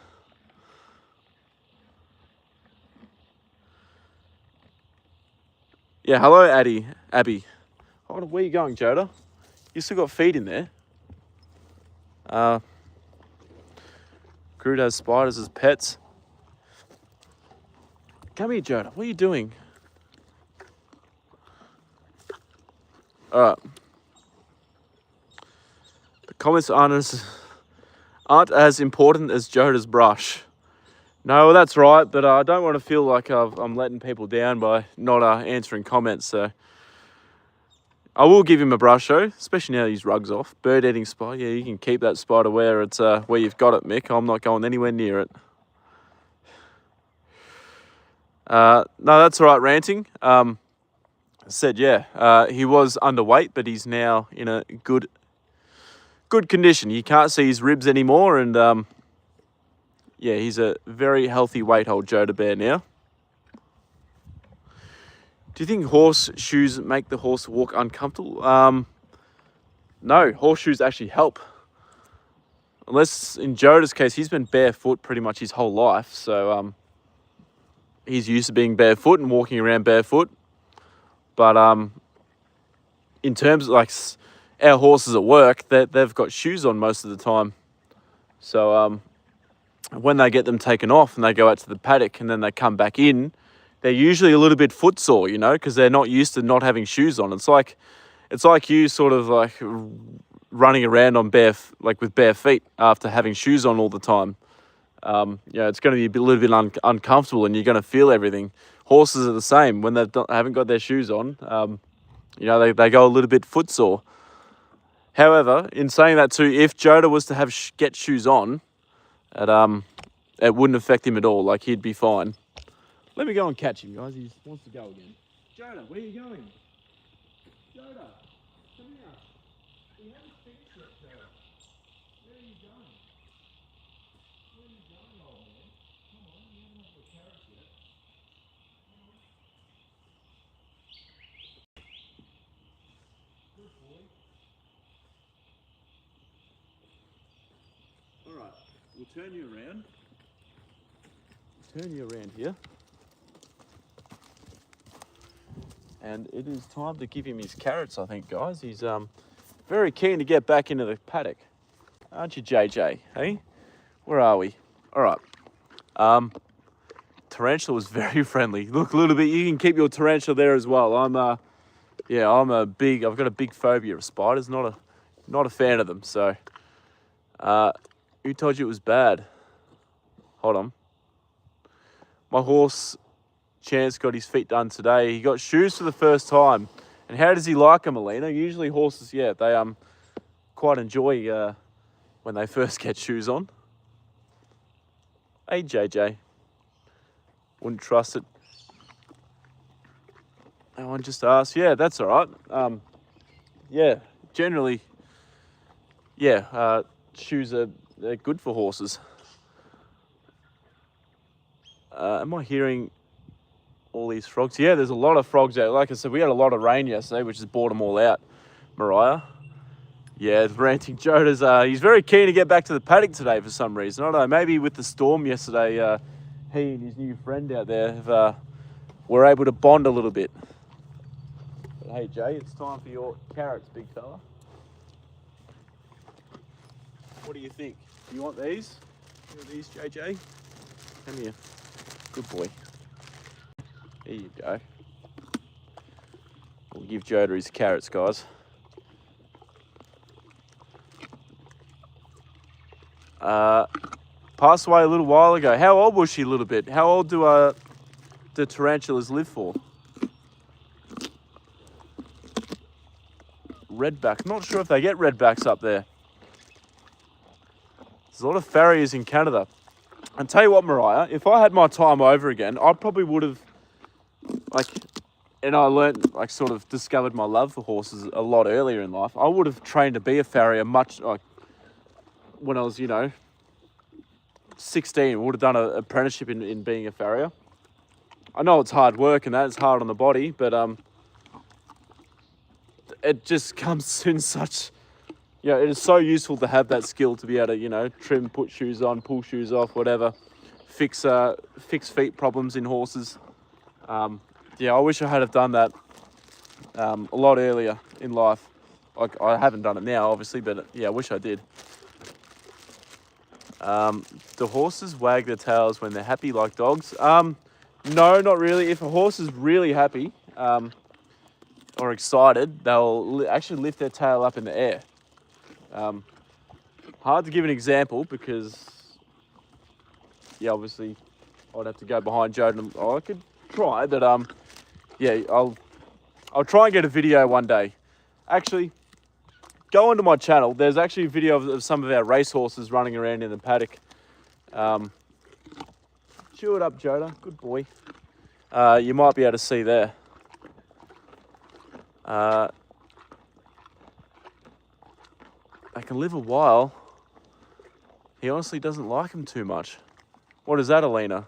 Yeah, hello, Abby. Hold on, where you going, Joda? You still got feet in there. Groot has spiders as pets. Come here, Joda. What are you doing? All right. The comments aren't as important as Joda's brush. No, well, that's right, but I don't want to feel like I'm letting people down by not answering comments. So I will give him a brush though, especially now his rug's off. Bird-eating spider. Yeah, you can keep that spider where it's where you've got it, Mick. I'm not going anywhere near it. No, that's all right, ranting. Said yeah, he was underweight, but he's now in a good condition. You can't see his ribs anymore, and yeah, he's a very healthy weight, old Joda bear now. Do you think horseshoes make the horse walk uncomfortable? No, horseshoes actually help. Unless in Joda's case, he's been barefoot pretty much his whole life, so he's used to being barefoot and walking around barefoot. But in terms of like our horses at work, they've got shoes on most of the time. So when they get them taken off and they go out to the paddock and then they come back in, they're usually a little bit footsore, you know, because they're not used to not having shoes on. It's like you sort of like running around on with bare feet after having shoes on all the time. It's going to be a little bit uncomfortable, and you're going to feel everything. Horses are the same. When they haven't got their shoes on, they go a little bit footsore. However, in saying that too, if Joda was to get shoes on, it wouldn't affect him at all. Like, he'd be fine. Let me go and catch him, guys. He wants to go again. Joda, where are you going? Joda, come here. We haven't finished yet, Joda. Where are you going? Where are you going, old man? Come on, you haven't had the carrots yet. Come on. Good boy. All right, we'll turn you around. Turn you around here. And it is time to give him his carrots, I think, guys. He's very keen to get back into the paddock. Aren't you, JJ? Hey? Where are we? All right. Tarantula was very friendly. Look a little bit. You can keep your tarantula there as well. I've got a big phobia of spiders. Not a fan of them. So, who told you it was bad? Hold on. My horse Chance got his feet done today. He got shoes for the first time. And how does he like them, Alina? Usually horses, they quite enjoy when they first get shoes on. Hey, JJ. Wouldn't trust it. No one just asked. Yeah, that's all right. Generally, shoes they're good for horses. Am I hearing all these frogs? Yeah, there's a lot of frogs out. Like I said, we had a lot of rain yesterday, which has brought them all out. Mariah. Yeah, ranting Joda's, he's very keen to get back to the paddock today for some reason. I don't know, maybe with the storm yesterday, he and his new friend out there were able to bond a little bit. But hey, Jay, it's time for your carrots, big fella. What do you think? Do you want these? You want these, JJ? Come here. Good boy. There you go. We'll give Joda his carrots, guys. Passed away a little while ago. How old was she a little bit? How old do tarantulas live for? Redback. Not sure if they get redbacks up there. There's a lot of farriers in Canada. And tell you what, Mariah, if I had my time over again, I probably would have, and I learned, sort of discovered my love for horses a lot earlier in life. I would have trained to be a farrier much, when I was, 16, I would have done an apprenticeship in being a farrier. I know it's hard work and that, it's hard on the body, but it just comes in such, it is so useful to have that skill to be able to, trim, put shoes on, pull shoes off, whatever, fix feet problems in horses. I wish I had have done that a lot earlier in life. Like, I haven't done it now, obviously, but yeah, I wish I did. Do horses wag their tails when they're happy like dogs? No, not really. If a horse is really happy or excited, they'll actually lift their tail up in the air. Hard to give an example because, yeah, obviously I'd have to go behind Joda. And I could try, but yeah, I'll try and get a video one day. Actually, go onto my channel. There's actually a video of some of our racehorses running around in the paddock. Chew it up, Joda. Good boy. You might be able to see there. They can live a while. He honestly doesn't like them too much. What is that, Alina?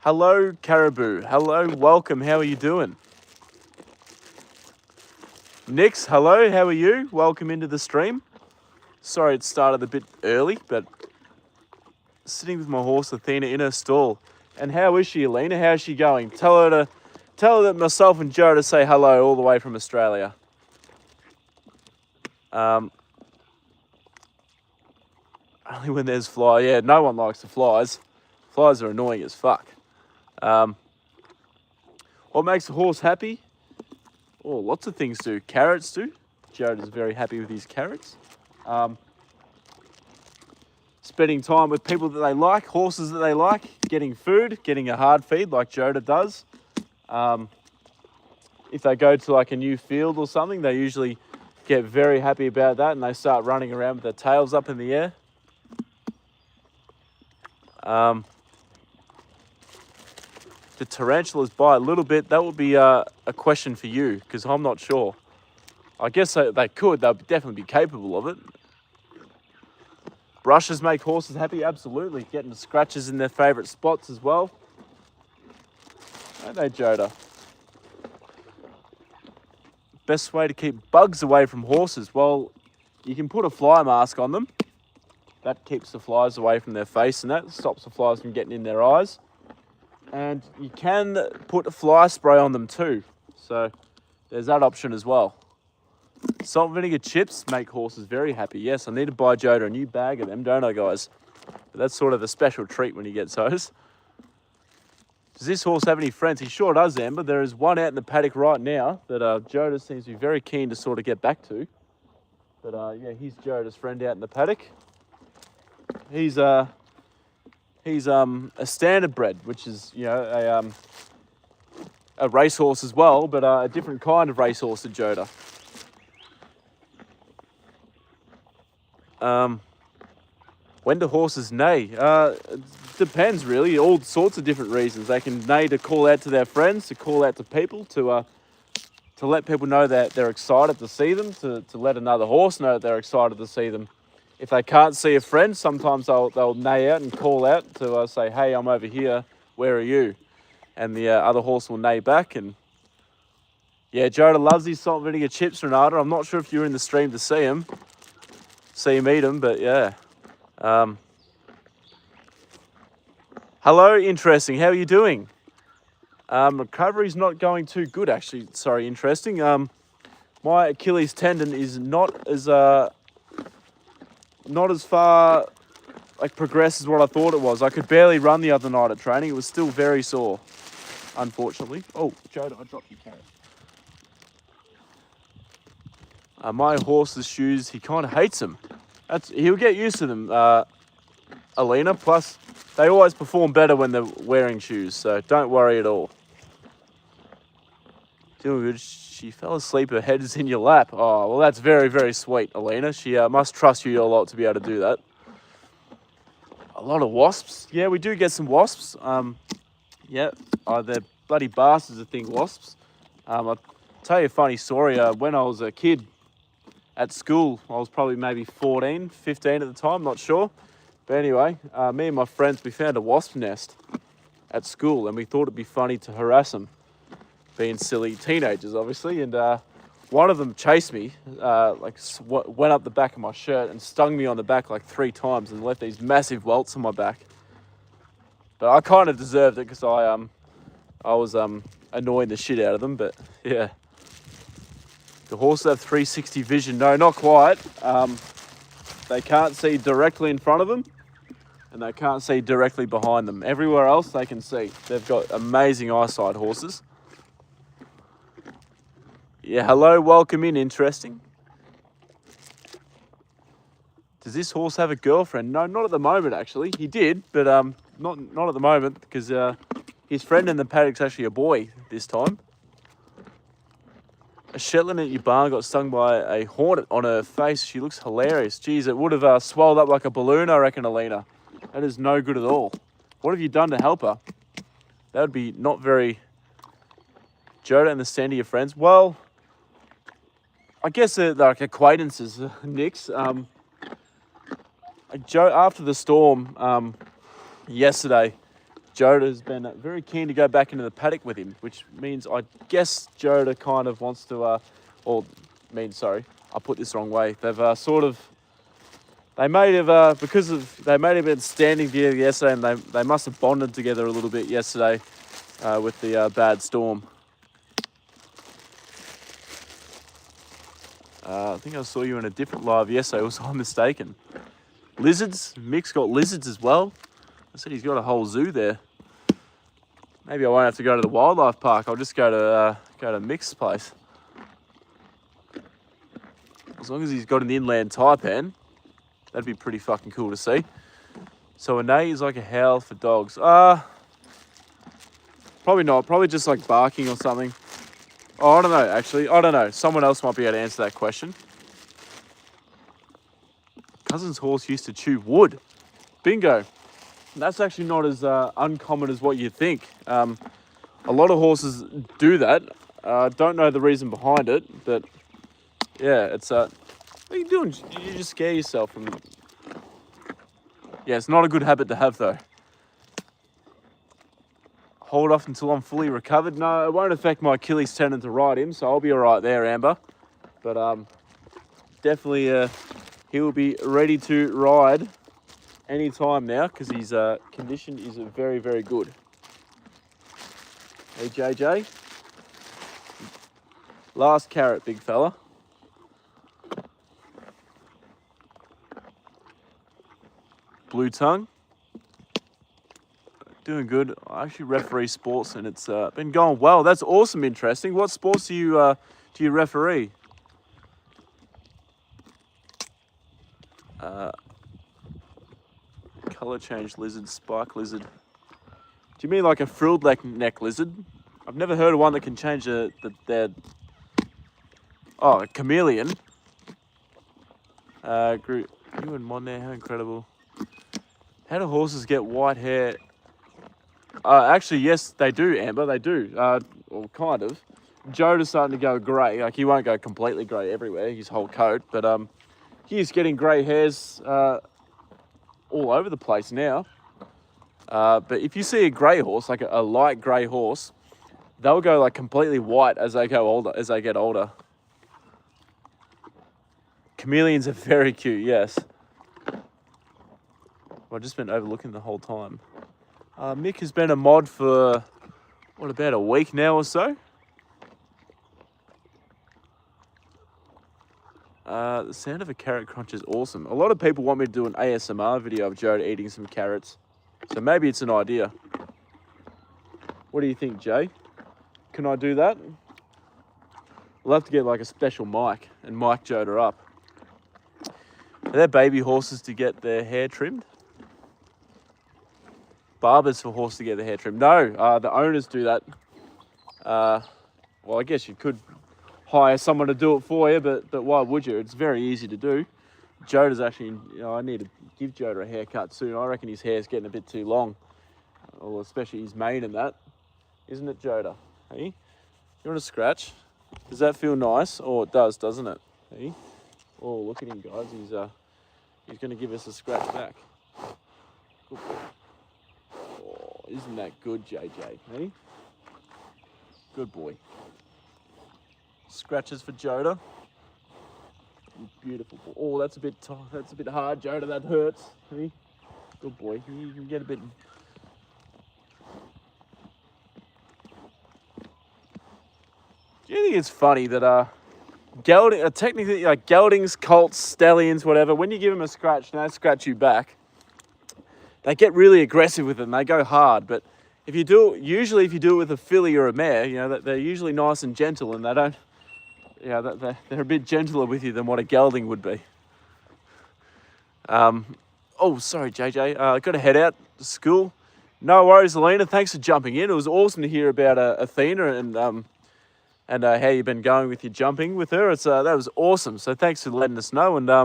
Hello, Caribou. Hello, welcome. How are you doing? Nix, hello. How are you? Welcome into the stream. Sorry it started a bit early, but sitting with my horse Athena in her stall. And how is she, Alina? How's she going? Tell her that myself and Joda say hello all the way from Australia. Only when there's fly. Yeah, no one likes the flies. Flies are annoying as fuck. What makes a horse happy? Oh, lots of things do. Carrots do. Joda's very happy with his carrots. Spending time with people that they like, horses that they like, getting food, getting a hard feed like Joda does. If they go to like a new field or something, they usually get very happy about that and they start running around with their tails up in the air. The tarantulas bite a little bit. That would be a question for you because I'm not sure. I guess they could. They'll definitely be capable of it. Brushes make horses happy, absolutely. Getting scratches in their favourite spots as well. Don't they, Joda? Best way to keep bugs away from horses? Well, you can put a fly mask on them. That keeps the flies away from their face and that stops the flies from getting in their eyes. And you can put a fly spray on them too. So there's that option as well. Salt and vinegar chips make horses very happy. Yes, I need to buy Joda a new bag of them, don't I, guys? But that's sort of a special treat when he gets those. Does this horse have any friends? He sure does, Amber. There is one out in the paddock right now that Joda seems to be very keen to sort of get back to. But yeah, he's Joda's friend out in the paddock. He's a standard bred, which is, you know, a racehorse as well, but a different kind of racehorse to Joda. When do horses neigh? It depends really, all sorts of different reasons. They can neigh to call out to their friends, to call out to people, to let people know that they're excited to see them, to let another horse know that they're excited to see them. If they can't see a friend, sometimes they'll neigh out and call out to say, hey, I'm over here, where are you? And the other horse will neigh back. And yeah, Joda loves these salt and vinegar chips, Renata. I'm not sure if you're in the stream to see him eat them, but yeah. Hello, interesting. How are you doing? Recovery's not going too good, actually. Sorry, interesting. My Achilles tendon is not as far like progressed as what I thought it was. I could barely run the other night at training. It was still very sore, unfortunately. Oh, Joda, I dropped your carrot. My horse's shoes, he kind of hates them. He'll get used to them, Alina. Plus, they always perform better when they're wearing shoes, so don't worry at all. Doing good. She fell asleep, her head is in your lap. Oh, well, that's very, very sweet, Alina. She must trust you a lot to be able to do that. A lot of wasps. Yeah, we do get some wasps. Yeah, they're bloody bastards, I think, wasps. I'll tell you a funny story. When I was a kid at school, I was probably maybe 14, 15 at the time, not sure. But anyway, me and my friends, we found a wasp nest at school and we thought it'd be funny to harass them, being silly teenagers, obviously. And one of them chased me, went up the back of my shirt and stung me on the back like 3 times and left these massive welts on my back. But I kind of deserved it because I I was annoying the shit out of them, but yeah. The horses have 360 vision. No, not quite. They can't see directly in front of them, and they can't see directly behind them. Everywhere else they can see. They've got amazing eyesight, horses. Yeah, hello, welcome in, interesting. Does this horse have a girlfriend? No, not at the moment, actually. He did, but not at the moment, because his friend in the paddock's actually a boy this time. A Shetland at your barn got stung by a hornet on her face. She looks hilarious. Geez, it would have swelled up like a balloon, I reckon, Alina. That is no good at all. What have you done to help her? That would be not very... Joda and the stand of your friends? Well, I guess they're like acquaintances, Nix. After the storm yesterday, Joda has been very keen to go back into the paddock with him, which means I guess Joda kind of wants to, I put this the wrong way. They've they may have been standing together yesterday, and they must have bonded together a little bit yesterday with the bad storm. I think I saw you in a different live yesterday, was I mistaken? Lizards, Mick's got lizards as well. I said he's got a whole zoo there. Maybe I won't have to go to the wildlife park. I'll just go to Mick's place. As long as he's got an inland taipan, that'd be pretty fucking cool to see. So a neigh is like a howl for dogs. Probably not. Probably just like barking or something. Oh, I don't know, actually. I don't know. Someone else might be able to answer that question. Cousin's horse used to chew wood. Bingo. That's actually not as uncommon as what you think. A lot of horses do that. Don't know the reason behind it, but yeah, it's what are you doing? You just scare yourself from... Yeah, it's not a good habit to have, though. Hold off until I'm fully recovered. No, it won't affect my Achilles tendon to ride him, so I'll be all right there, Amber. But definitely he will be ready to ride any time now, because his condition is very, very good. Hey, JJ. Last carrot, big fella. Blue tongue. Doing good. I actually referee sports, and it's been going well. That's awesome, interesting. What sports do you referee? Color change lizard, spike lizard. Do you mean like a frilled neck lizard? I've never heard of one that can change their... Oh, a chameleon. You and Monday, how incredible. How do horses get white hair? Actually, yes, they do, Amber, they do. Well, kind of. Joda's starting to go grey. Like, he won't go completely grey everywhere, his whole coat, but he's getting grey hairs all over the place now. But if you see a grey horse, like a light grey horse, they'll go like completely white as they get older. Chameleons are very cute, yes. I've just been overlooking the whole time. Mick has been a mod for, what, about a week now or so? The sound of a carrot crunch is awesome. A lot of people want me to do an ASMR video of Joda eating some carrots. So maybe it's an idea. What do you think, Jay? Can I do that? We'll have to get like a special mic and mic Joda up. Are there baby horses to get their hair trimmed? Barbers for horses to get their hair trimmed? No, the owners do that. Well, I guess you could hire someone to do it for you, but why would you? It's very easy to do. Joda's actually, I need to give Joda a haircut soon. I reckon his hair's getting a bit too long. Well, especially his mane and that. Isn't it, Joda? Hey? You want to scratch? Does that feel nice? Oh, it does, doesn't it? Hey? Oh, look at him, guys. He's going to give us a scratch back. Good boy. Oh, isn't that good, JJ? Hey? Good boy. Scratches for Joda. Beautiful boy. Oh, that's a bit hard, Joda. That hurts. Hey? Good boy. You can get a bit. Do you think it's funny that gelding, technically like geldings, colts, stallions, whatever, when you give them a scratch and they scratch you back, they get really aggressive with them. They go hard, but if you do it with a filly or a mare, you know, they're usually nice and gentle, and they don't, they're a bit gentler with you than what a gelding would be. Oh, sorry, JJ. I got to head out to school. No worries, Alina. Thanks for jumping in. It was awesome to hear about Athena and how you've been going with your jumping with her. That was awesome. So thanks for letting us know, and I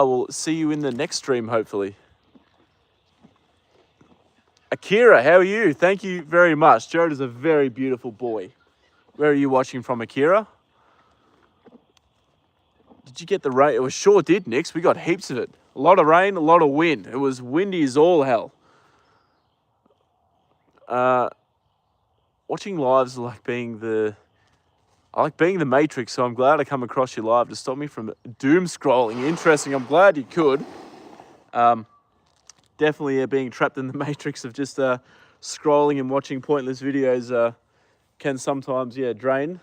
will see you in the next stream, hopefully. Akira, how are you? Thank you very much. Joda's a very beautiful boy. Where are you watching from, Akira? Did you get the rain? It sure did, Nix. We got heaps of it. A lot of rain, a lot of wind. It was windy as all hell. Watching lives is like being I like being the Matrix, so I'm glad I come across you live to stop me from doom scrolling. Interesting. I'm glad you could. Definitely being trapped in the Matrix of just scrolling and watching pointless videos can sometimes, drain.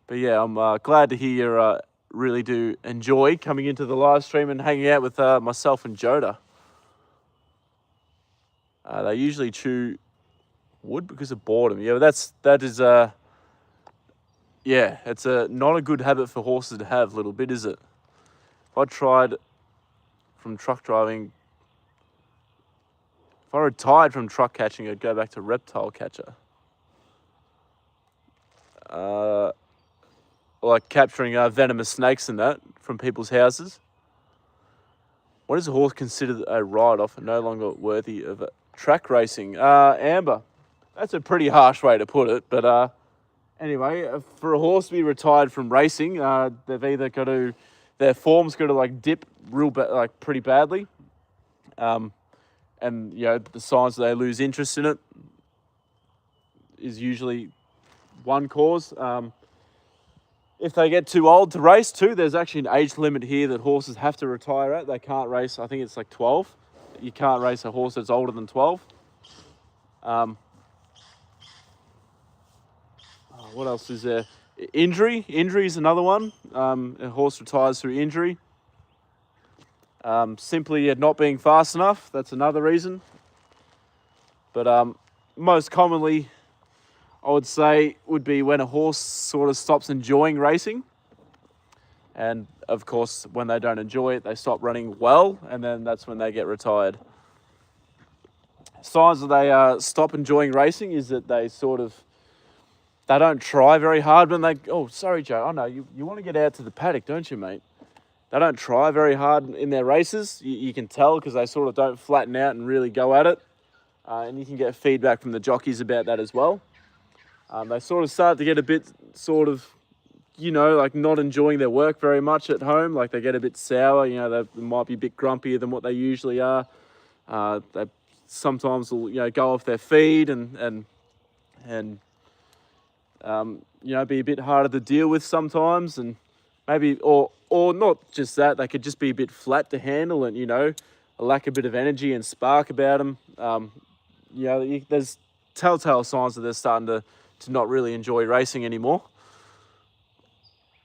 But yeah, I'm glad to hear you really do enjoy coming into the live stream and hanging out with myself and Joda. They usually chew wood because of boredom. Yeah, it's not a good habit for horses to have, little bit, is it? If I tried from truck driving, if I retired from truck catching, I'd go back to reptile catcher. Like capturing venomous snakes and that from people's houses. What is a horse considered a ride-off and no longer worthy of track racing? Amber, that's a pretty harsh way to put it, but anyway, for a horse to be retired from racing, they've either got to, their form's got to like dip pretty badly, and you know the signs that they lose interest in it is usually one cause. If they get too old to race too, there's actually an age limit here that horses have to retire at. They can't race, I think it's like 12. You can't race a horse that's older than 12. What else is there? Injury is another one. A horse retires through injury. Simply not being fast enough, that's another reason. But most commonly, I would say, would be when a horse sort of stops enjoying racing. And of course, when they don't enjoy it, they stop running well, and then that's when they get retired. Signs that they stop enjoying racing is that they don't try very hard when they, oh, sorry, Joe. Oh, no, you want to get out to the paddock, don't you, mate? They don't try very hard in their races. You can tell because they sort of don't flatten out and really go at it. And you can get feedback from the jockeys about that as well. They sort of start to get a bit like not enjoying their work very much at home. Like they get a bit sour, they might be a bit grumpier than what they usually are. They sometimes will, go off their feed and be a bit harder to deal with sometimes. And maybe, or not just that, they could just be a bit flat to handle and, lack a bit of energy and spark about them. There's telltale signs that they're starting to not really enjoy racing anymore.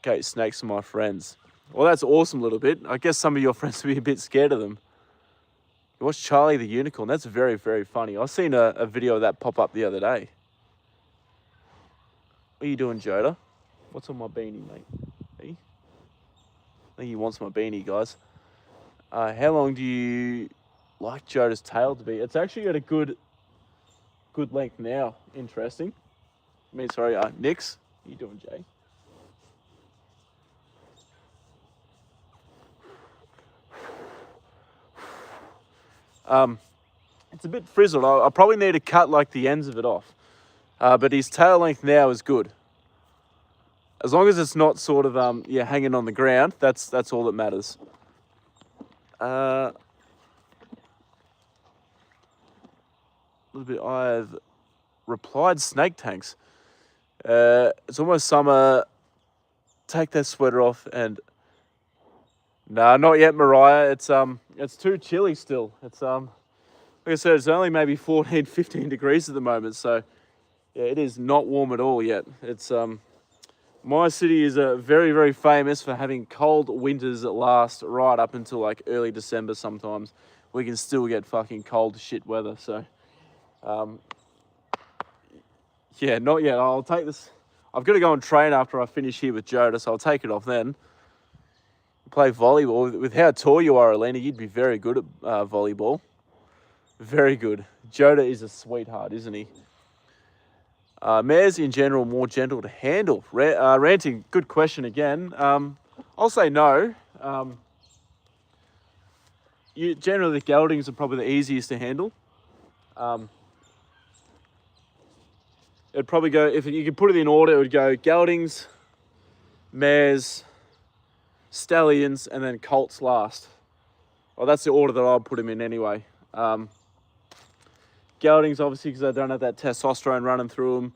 Okay, snakes are my friends. Well, that's awesome a little bit. I guess some of your friends will be a bit scared of them. You watch Charlie the Unicorn. That's very, very funny. I seen a video of that pop up the other day. What are you doing, Joda? What's on my beanie, mate? Hey? I think he wants my beanie, guys. How long do you like Joda's tail to be? It's actually got a good length now. Interesting. Nix. What are you doing, Jay? It's a bit frizzled. I probably need to cut like the ends of it off. But his tail length now is good. As long as it's not sort of hanging on the ground, that's all that matters. A little bit. I have replied snake tanks. It's almost summer. Take that sweater off and. No, not yet, Mariah. It's too chilly still. It's like I said, it's only maybe 14, 15 degrees at the moment. So yeah, it is not warm at all yet. It's My city is very, very famous for having cold winters that last right up until like early December sometimes. We can still get fucking cold shit weather, so yeah, not yet. I'll take this. I've got to go and train after I finish here with Joda, so I'll take it off then. Play volleyball. With how tall you are, Alina, you'd be very good at volleyball. Very good. Joda is a sweetheart, isn't he? Mares in general more gentle to handle. Ranting, good question again. I'll say no. Generally the geldings are probably the easiest to handle. It'd probably go, if you could put it in order, it would go geldings, mares, stallions, and then colts last. Well, that's the order that I'd put them in anyway. Geldings, obviously, because they don't have that testosterone running through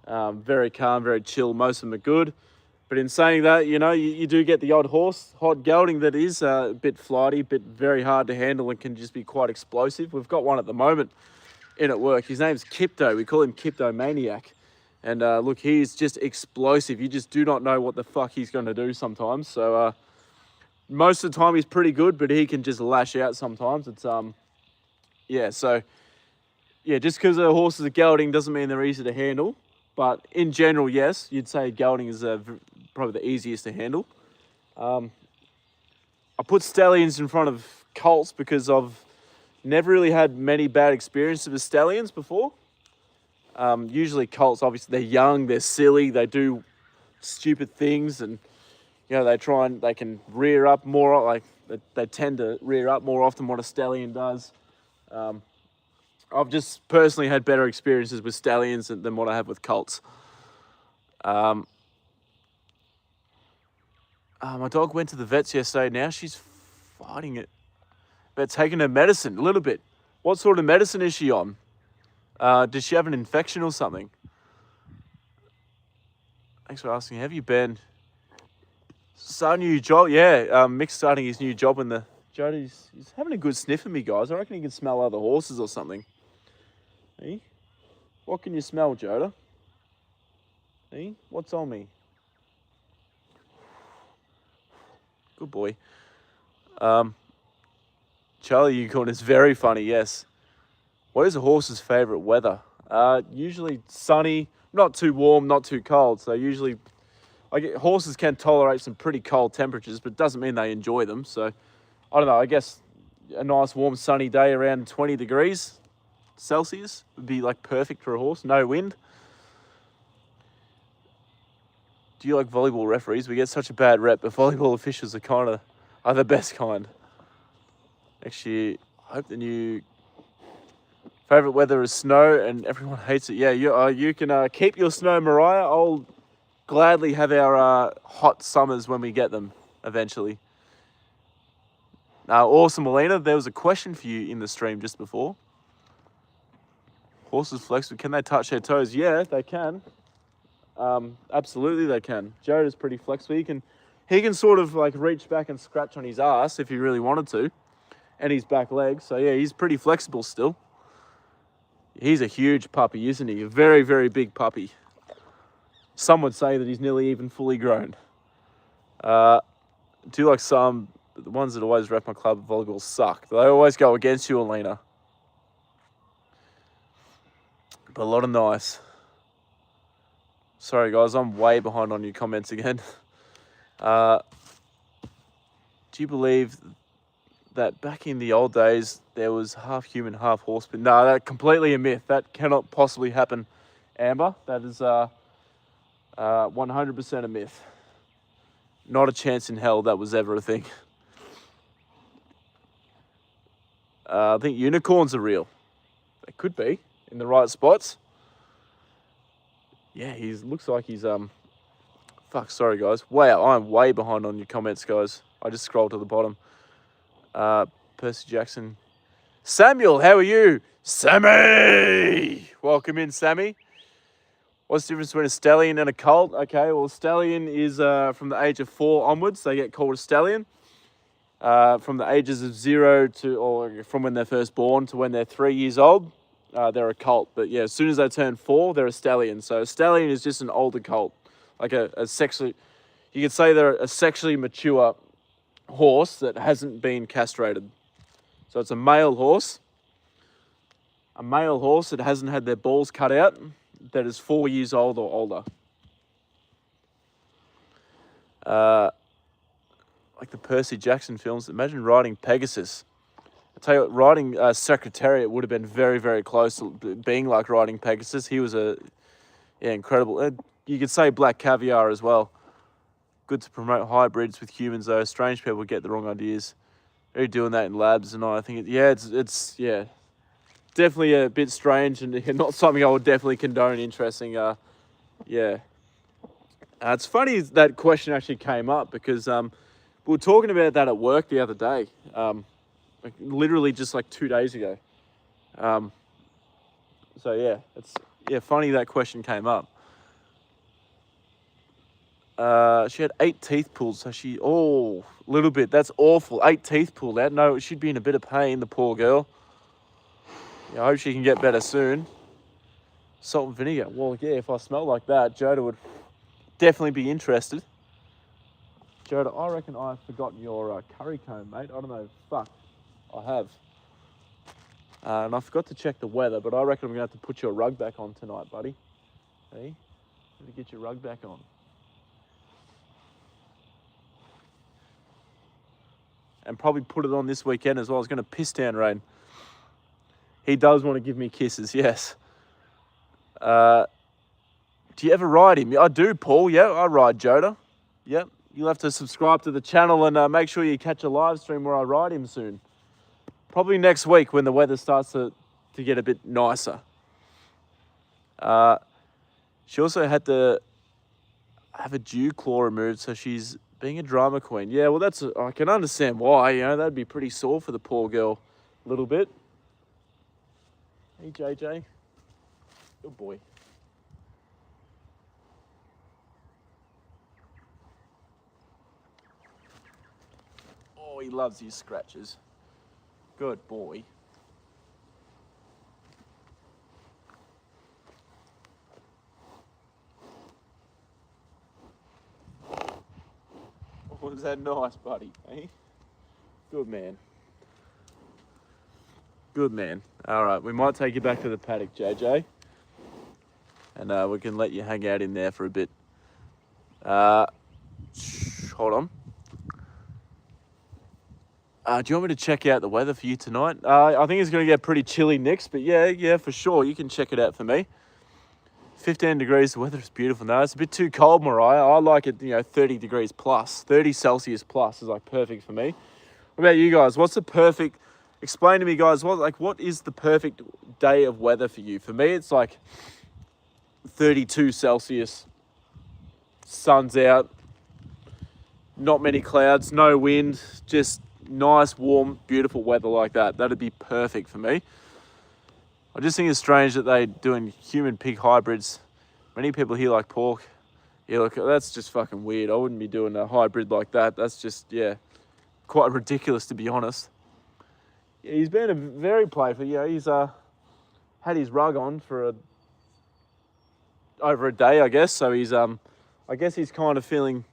them. Very calm, very chill. Most of them are good. But in saying that, you know, you do get the odd horse, hot gelding that is a bit flighty, very hard to handle and can just be quite explosive. We've got one at the moment in at work. His name's Kipto. We call him Kipto Maniac. And look, he's just explosive. You just do not know what the fuck he's going to do sometimes. So most of the time he's pretty good, but he can just lash out sometimes. It's yeah, so yeah, just because the horses are gelding doesn't mean they're easy to handle. But in general, yes, you'd say gelding is probably the easiest to handle. I put stallions in front of colts because I've never really had many bad experiences with stallions before. Usually colts, obviously, they're young, they're silly, they do stupid things, and you know they can rear up more. Like they tend to rear up more often what a stallion does. I've just personally had better experiences with stallions than what I have with colts. My dog went to the vets yesterday. Now she's fighting it. But taking her medicine a little bit. What sort of medicine is she on? Does she have an infection or something? Thanks for asking. Have you been? Start a new job? Yeah, Mick's starting his new job in the... Joda, he's having a good sniff at me, guys. I reckon he can smell other horses or something. Hey? What can you smell, Joda? Hey? What's on me? Good boy. Charlie Unicorn is very funny, yes. What is a horse's favourite weather? Usually sunny, not too warm, not too cold. So usually, horses can tolerate some pretty cold temperatures, but it doesn't mean they enjoy them. So, I don't know, I guess a nice warm sunny day around 20 degrees Celsius would be like perfect for a horse, no wind. Do you like volleyball referees? We get such a bad rep, but volleyball officials are the best kind. Actually, I hope the new favourite weather is snow and everyone hates it. Yeah, you can keep your snow, Mariah. I'll gladly have our hot summers when we get them eventually. Awesome, Melina. There was a question for you in the stream just before. Horses flexible, can they touch their toes? Yeah, they can. Absolutely they can. Joda's pretty flexible. He can sort of like reach back and scratch on his ass if he really wanted to. And his back legs. So yeah, he's pretty flexible still. He's a huge puppy, isn't he? A very, very big puppy. Some would say that he's nearly even fully grown. Do like some, the ones that always rep my club at volleyball suck. They always go against you, Alina. But a lot of nice. Sorry guys, I'm way behind on your comments again. Do you believe that back in the old days there was half human, half horse? But no, that's completely a myth. That cannot possibly happen, Amber. That is 100% a myth. Not a chance in hell that was ever a thing. I think unicorns are real. They could be in the right spots. Yeah, he looks like he's fuck, sorry guys. Wow, I'm way behind on your comments, guys. I just scrolled to the bottom. Percy Jackson. Samuel, how are you? Sammy! Welcome in, Sammy. What's the difference between a stallion and a colt? Okay, well, stallion is from the age of 4 onwards. They get called a stallion. From the ages of 0 to, or from when they're first born to when they're 3 years old, they're a colt. But yeah, as soon as they turn 4, they're a stallion. So a stallion is just an older colt. like a sexually, you could say they're a sexually mature horse that hasn't been castrated. So it's a male horse that hasn't had their balls cut out, that is 4 years old or older. Like the Percy Jackson films, imagine riding Pegasus. I tell you what, riding Secretariat would have been very, very close to being like riding Pegasus. He was incredible. You could say Black Caviar as well. Good to promote hybrids with humans though. Strange people get the wrong ideas. They're doing that in labs and I think it's definitely a bit strange and not something I would definitely condone. Interesting. It's funny that question actually came up because we were talking about that at work the other day. Like literally just like 2 days ago. So yeah, it's funny that question came up. She had 8 teeth pulled, so a little bit. That's awful. 8 teeth pulled out. No, she'd be in a bit of pain, the poor girl. Yeah, I hope she can get better soon. Salt and vinegar. Well, yeah, if I smell like that, Joda would definitely be interested. Joda, I reckon I've forgotten your curry comb, mate. I don't know. Fuck. I have. And I forgot to check the weather, but I reckon I'm going to have to put your rug back on tonight, buddy. Hey? Got to get your rug back on. And probably put it on this weekend as well. It's going to piss down rain. He does want to give me kisses, yes. Do you ever ride him? I do, Paul. Yeah, I ride Joda. Yep. You'll have to subscribe to the channel and make sure you catch a live stream where I ride him soon. Probably next week when the weather starts to get a bit nicer. She also had to have a dew claw removed, so she's being a drama queen. Yeah, well, I can understand why. You know, that'd be pretty sore for the poor girl a little bit. Hey, JJ. Good boy. Oh, he loves his scratches. Good boy. Oh, was that nice, buddy? Eh? Good man. Good man. All right, we might take you back to the paddock, JJ. And we can let you hang out in there for a bit. Hold on. Do you want me to check out the weather for you tonight? I think it's going to get pretty chilly next, but yeah, for sure. You can check it out for me. 15 degrees, the weather is beautiful now. It's a bit too cold, Mariah. I like it, 30 degrees plus. 30 Celsius plus is like perfect for me. What about you guys? What's the perfect... Explain to me, guys, what is the perfect day of weather for you? For me, it's like 32 Celsius. Sun's out. Not many clouds, no wind, just nice, warm, beautiful weather like that. That'd be perfect for me. I just think it's strange that they're doing human-pig hybrids. Many people here like pork. Yeah, look, that's just fucking weird. I wouldn't be doing a hybrid like that. That's just, quite ridiculous, to be honest. Yeah, he's been a very playful. He's had his rug on for over a day, I guess. So he's, I guess he's kind of feeling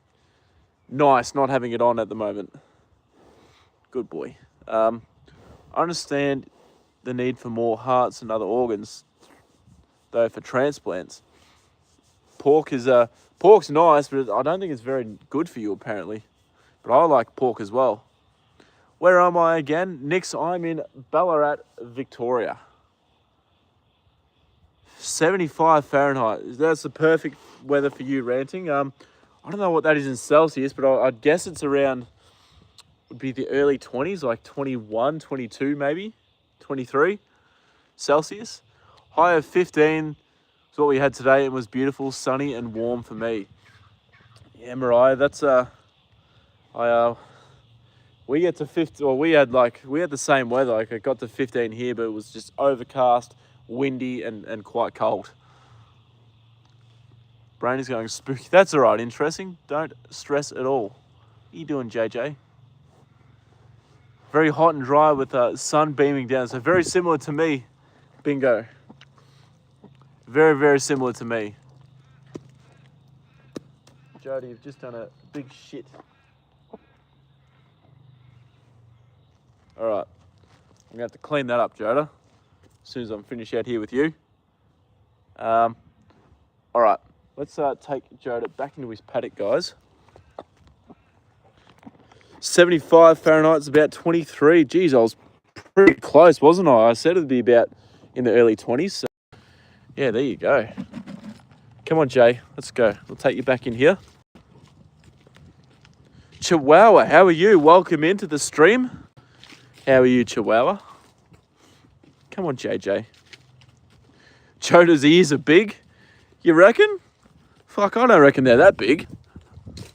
nice not having it on at the moment. Good boy. I understand the need for more hearts and other organs, though, for transplants. Pork's nice, but I don't think it's very good for you, apparently. But I like pork as well. Where am I again? Nix, I'm in Ballarat, Victoria. 75 Fahrenheit. That's the perfect weather for you ranting. I don't know what that is in Celsius, but I'd guess it's around, would be the early 20s, like 21, 22 maybe, 23 Celsius. High of 15 is what we had today. It was beautiful, sunny and warm for me. Yeah, Mariah, that's we get to 15, or we had the same weather. Like it got to 15 here, but it was just overcast, windy and quite cold. Brain is going spooky. That's all right, interesting. Don't stress at all. What are you doing, JJ? Very hot and dry with the sun beaming down. So very similar to me, Bingo. Very, very similar to me. Joda, you've just done a big shit. All right, I'm gonna have to clean that up, Joda, as soon as I'm finished out here with you. All right, let's take Joda back into his paddock, guys. 75 Fahrenheit is about 23. Geez, I was pretty close, wasn't I? I said it'd be about in the early 20s. So yeah, there you go. Come on, Jay, let's go. We'll take you back in here. Chihuahua, how are you? Welcome into the stream. How are you, Chihuahua? Come on, JJ. Joda's ears are big. You reckon? Fuck, I don't reckon they're that big.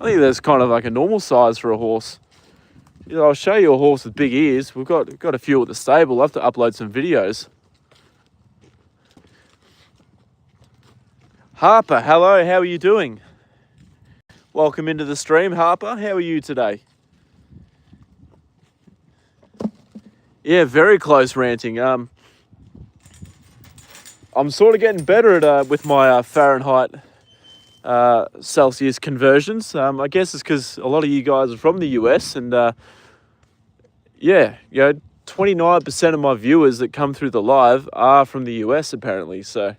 I think that's kind of like a normal size for a horse. You know, I'll show you a horse with big ears. We've got a few at the stable. I'll have to upload some videos. Harper, hello, how are you doing? Welcome into the stream, Harper. How are you today? Yeah, very close ranting. I'm sort of getting better at with my Fahrenheit Celsius conversions. I guess it's because a lot of you guys are from the US, and yeah, 29% of my viewers that come through the live are from the US apparently. So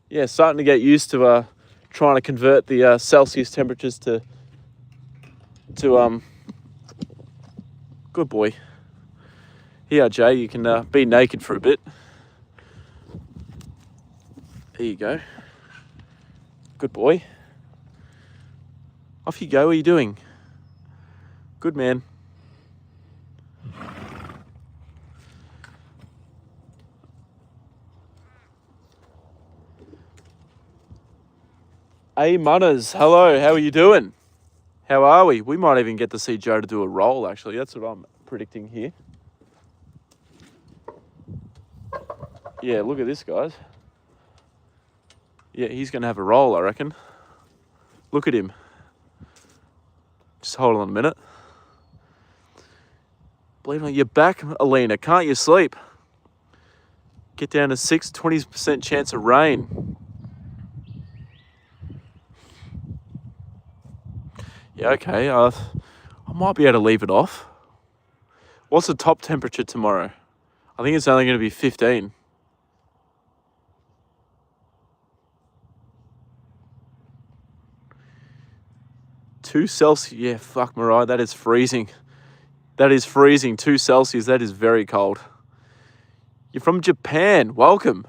yeah, starting to get used to trying to convert the Celsius temperatures to good boy. Here, Jay, you can be naked for a bit. There you go. Good boy. Off you go. What are you doing? Good man. Hey, Munners. Hello. How are you doing? How are we? We might even get to see Joda do a roll, actually. That's what I'm predicting here. Yeah, look at this, guys. Yeah, he's going to have a roll, I reckon. Look at him. Just hold on a minute. Believe me, you're back, Alina. Can't you sleep? Get down to 20% chance of rain. Yeah, okay. I might be able to leave it off. What's the top temperature tomorrow? I think it's only going to be 15. Two Celsius. Yeah, fuck, Mariah. That is freezing. That is freezing. 2 Celsius. That is very cold. You're from Japan. Welcome.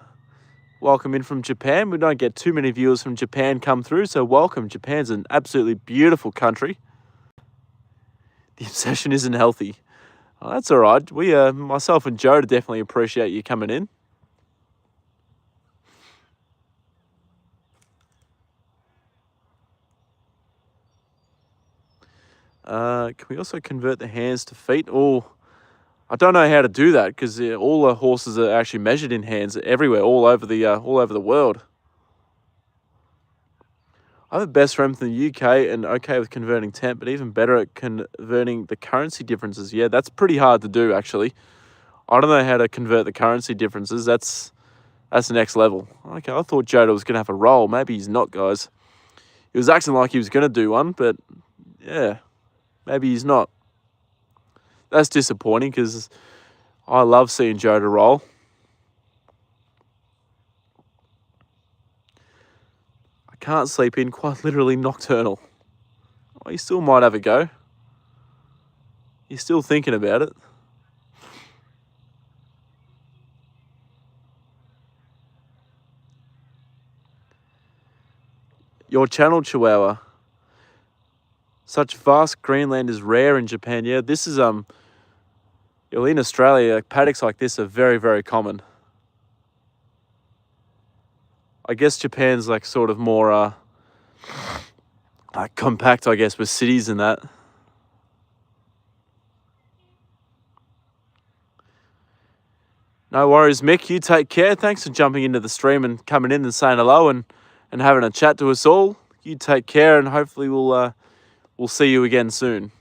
Welcome in from Japan. We don't get too many viewers from Japan come through, so welcome. Japan's an absolutely beautiful country. The obsession isn't healthy. Oh, that's all right. We, myself and Joda definitely appreciate you coming in. Can we also convert the hands to feet? Oh, I don't know how to do that because all the horses are actually measured in hands everywhere, all over the world. I have a best friend from the UK and okay with converting temp, but even better at converting the currency differences. Yeah, that's pretty hard to do, actually. I don't know how to convert the currency differences. That's the next level. Okay, I thought Joda was going to have a roll. Maybe he's not, guys. He was acting like he was going to do one, but yeah, maybe he's not. That's disappointing because I love seeing Joda roll. I can't sleep in, quite literally nocturnal. Oh, you still might have a go. You're still thinking about it. Your channel, Chihuahua. Such vast Greenland is rare in Japan. Yeah, this is in Australia, paddocks like this are very, very common. I guess Japan's like sort of more like compact, I guess, with cities and that. No worries, Mick. You take care. Thanks for jumping into the stream and coming in and saying hello and having a chat to us all. You take care, and hopefully we'll see you again soon.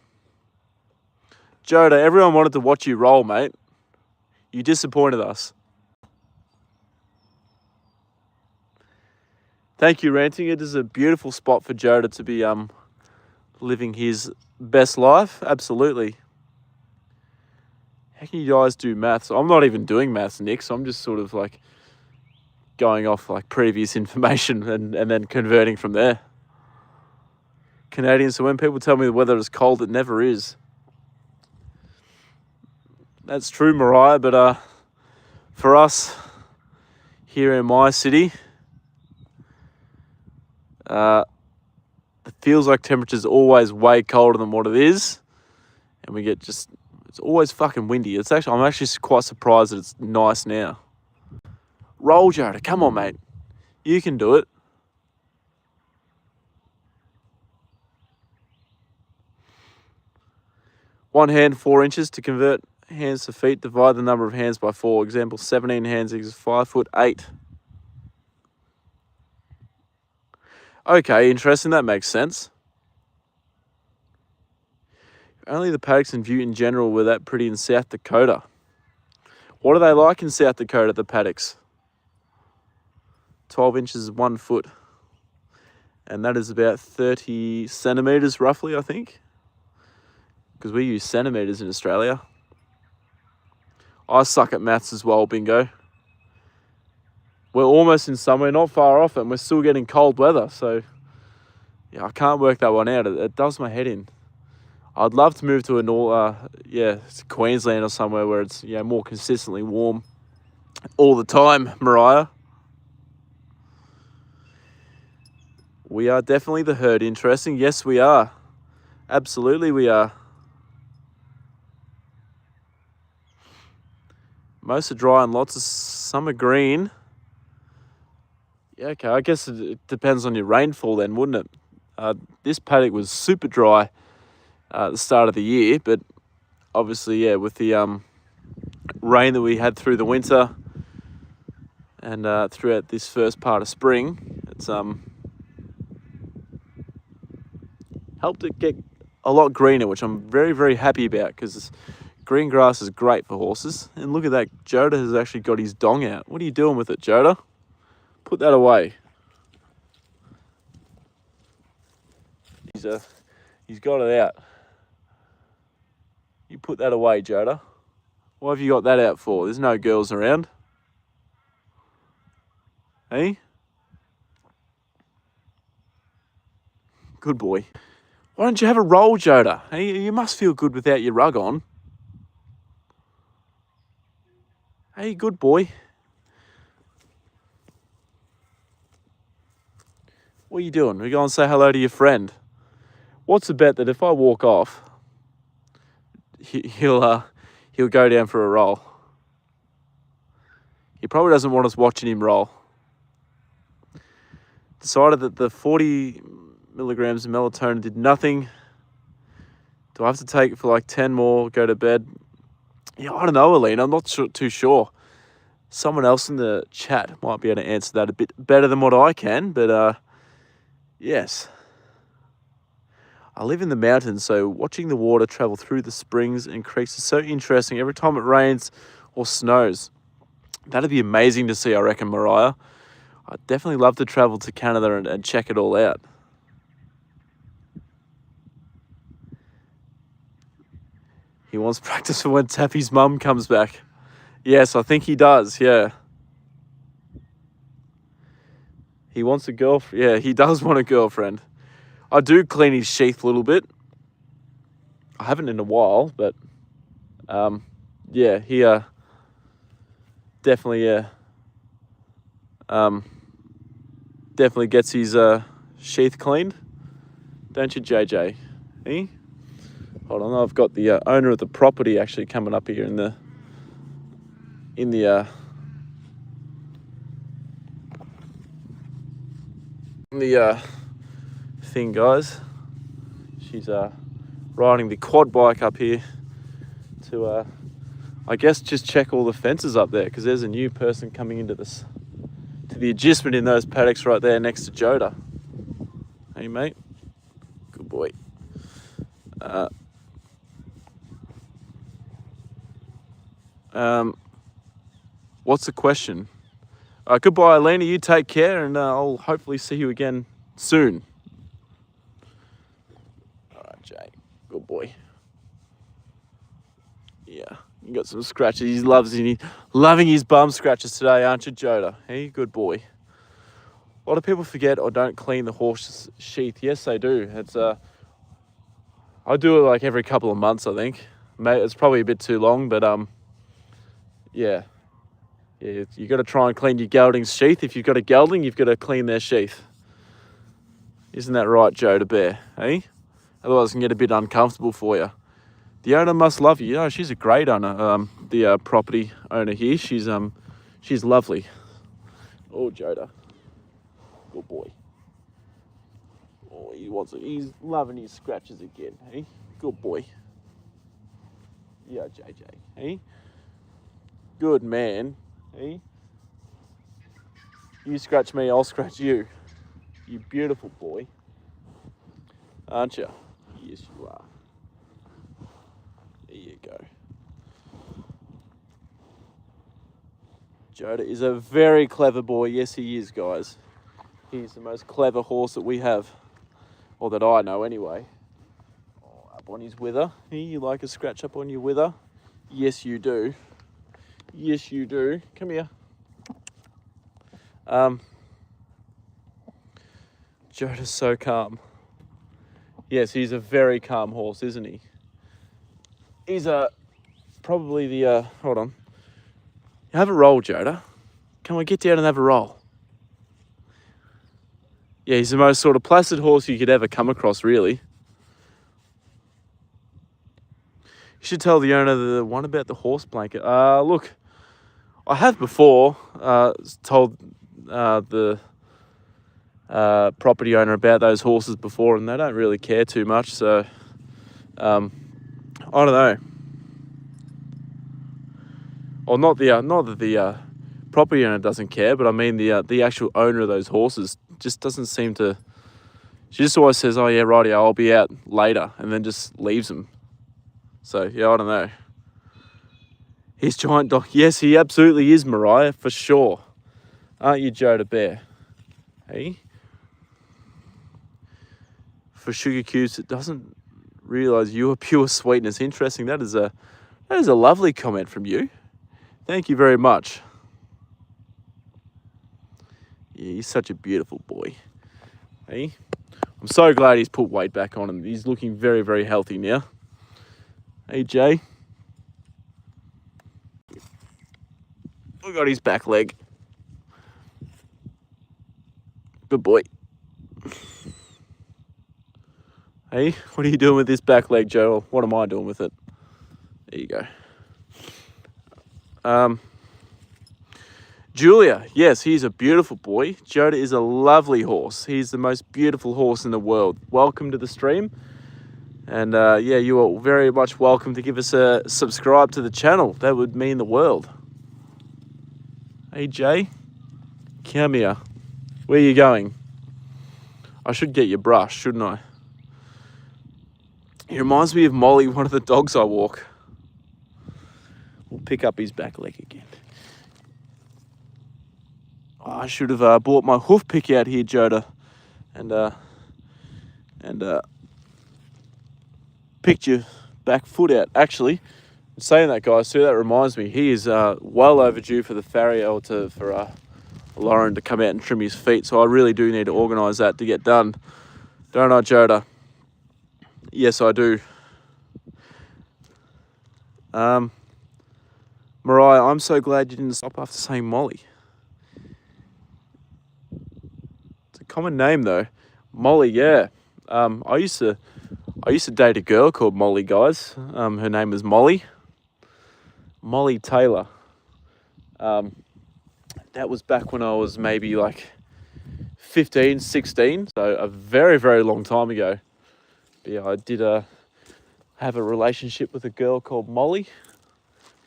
Joda, everyone wanted to watch you roll, mate. You disappointed us. Thank you, Ranting. It is a beautiful spot for Joda to be living his best life. Absolutely. How can you guys do maths? I'm not even doing maths, Nick, so I'm just sort of like going off like previous information and then converting from there. Canadian, so when people tell me the weather is cold, it never is. That's true, Mariah, but for us here in my city, it feels like temperature's always way colder than what it is, and we get just, it's always fucking windy. I'm actually quite surprised that it's nice now. Roll, Joda, come on, mate. You can do it. One hand, 4 inches. To convert hands to feet, divide the number of hands by 4. Example, 17 hands equals 5'8". Okay, interesting. That makes sense. Only the paddocks and Butte in general were that pretty in South Dakota. What are they like in South Dakota, the paddocks? 12 inches, 1 foot. And that is about 30 centimetres roughly, I think. Because we use centimetres in Australia. I suck at maths as well, bingo. We're almost in summer, not far off, and we're still getting cold weather. So, yeah, I can't work that one out. It does my head in. I'd love to move to Queensland or somewhere where it's more consistently warm all the time, Mariah. We are definitely the herd. Interesting. Yes, we are. Absolutely, we are. Most are dry and some are green. Yeah, okay. I guess it depends on your rainfall then, wouldn't it? This paddock was super dry at the start of the year, but obviously, with the rain that we had through the winter and throughout this first part of spring, it's helped it get a lot greener, which I'm very, very happy about because green grass is great for horses. And look at that, Joda has actually got his dong out. What are you doing with it, Joda? Put that away. He's got it out. You put that away, Joda. What have you got that out for? There's no girls around. Hey? Good boy. Why don't you have a roll, Joda? Hey, you must feel good without your rug on. Hey, good boy. What are you doing? We go and say hello to your friend. What's the bet that if I walk off, he'll go down for a roll? He probably doesn't want us watching him roll. Decided that the 40 milligrams of melatonin did nothing. Do I have to take it for like 10 more, go to bed? Yeah, I don't know, Aline. I'm not too sure. Someone else in the chat might be able to answer that a bit better than what I can, but yes. I live in the mountains, so watching the water travel through the springs and creeks is so interesting every time it rains or snows. That'd be amazing to see, I reckon, Mariah. I'd definitely love to travel to Canada and check it all out. He wants practice for when Taffy's mum comes back. Yes, I think he does, yeah. He wants a girlfriend. Yeah, he does want a girlfriend. I do clean his sheath a little bit. I haven't in a while, but yeah, he definitely definitely gets his sheath cleaned. Don't you, JJ? Eh? Hold on, I've got the owner of the property actually coming up here in the thing, guys. She's riding the quad bike up here to I guess just check all the fences up there because there's a new person coming into this to the adjustment in those paddocks right there next to Joda. Hey, mate. Good boy. What's the question? Goodbye, Alina. You take care, and I'll hopefully see you again soon. All right, Jay. Good boy. Yeah, you got some scratches. He's loving his bum scratches today, aren't you, Joda? Hey, good boy. A lot of people forget or don't clean the horse's sheath. Yes, they do. I do it like every couple of months, I think. It's probably a bit too long, but yeah. Yeah, you got to try and clean your gelding's sheath. If you've got a gelding, you've got to clean their sheath. Isn't that right, Joda Bear? Hey? Otherwise, it can get a bit uncomfortable for you. The owner must love you. You know, she's a great owner. The property owner here, she's lovely. Oh, Joda, good boy. Oh, he's loving his scratches again. Hey, good boy. Yeah, JJ. Hey, good man. Hey, you scratch me, I'll scratch you. You beautiful boy, aren't you? Yes, you are. There you go. Joda is a very clever boy. Yes, he is, guys. He's the most clever horse that we have, or that I know anyway. Oh, up on his wither. Hey, you like a scratch up on your wither? Yes, you do. Yes, you do. Come here. Joda's so calm. Yes, he's a very calm horse, isn't he? He's probably the hold on. Have a roll, Joda. Come on, get down and have a roll. Yeah, he's the most sort of placid horse you could ever come across, really. You should tell the owner the one about the horse blanket. Look, I have before told the property owner about those horses before, and they don't really care too much. So, I don't know. Or not that the property owner doesn't care, but I mean the actual owner of those horses just doesn't seem to. She just always says, "Oh yeah, righty, I'll be out later," and then just leaves them. So yeah, I don't know. He's giant dog. Yes, he absolutely is, Mariah, for sure. Aren't you, Joda Bear? Hey. For sugar cubes, it doesn't realise you are pure sweetness. Interesting. That is a lovely comment from you. Thank you very much. Yeah, he's such a beautiful boy. Hey, I'm so glad he's put weight back on him. He's looking very, very healthy now. Hey, Jay. We got his back leg. Good boy. Hey, what are you doing with this back leg, Joe? What am I doing with it? There you go. Julia, yes, he's a beautiful boy. Joda is a lovely horse. He's the most beautiful horse in the world. Welcome to the stream. And yeah, you are very much welcome to give us a subscribe to the channel. That would mean the world. Hey, Jay, come here. Where are you going? I should get your brush, shouldn't I? He reminds me of Molly, one of the dogs I walk. We'll pick up his back leg again. I should have bought my hoof pick out here, Joda, and picked your back foot out. Actually, saying that, guys, too, that reminds me, he is well overdue for the farrier for Lauren to come out and trim his feet. So I really do need to organise that to get done, don't I, Joda? Yes, I do. Mariah, I'm so glad you didn't stop after saying Molly. It's a common name though, Molly. Yeah. I used to date a girl called Molly, guys. Her name was Molly Taylor. That was back when I was maybe like 15, 16, so a very, very long time ago. But yeah, I did have a relationship with a girl called Molly.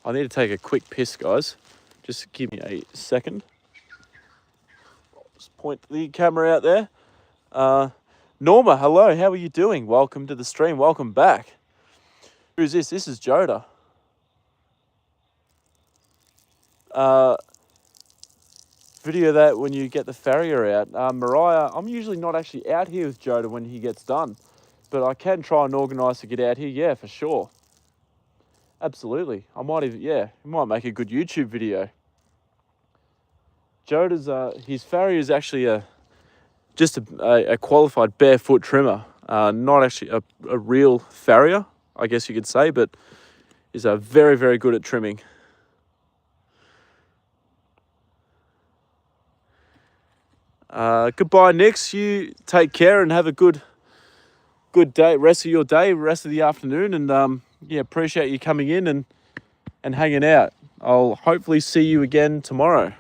I need to take a quick piss, guys. Just give me a second. I'll just point the camera out there. Norma, hello, how are you doing? Welcome to the stream, welcome back. Who's this? This is Joda. video that when you get the farrier out. Mariah, I'm usually not actually out here with Joda when he gets done, but I can try and organise to get out here, yeah, for sure. Absolutely. I might even, yeah, it might make a good YouTube video. Joda's, his farrier is actually just a qualified barefoot trimmer, not actually a real farrier, I guess you could say, but is very, very good at trimming. Goodbye, Nix. You take care and have a good day, rest of your day, rest of the afternoon, and yeah, appreciate you coming in and hanging out. I'll hopefully see you again tomorrow.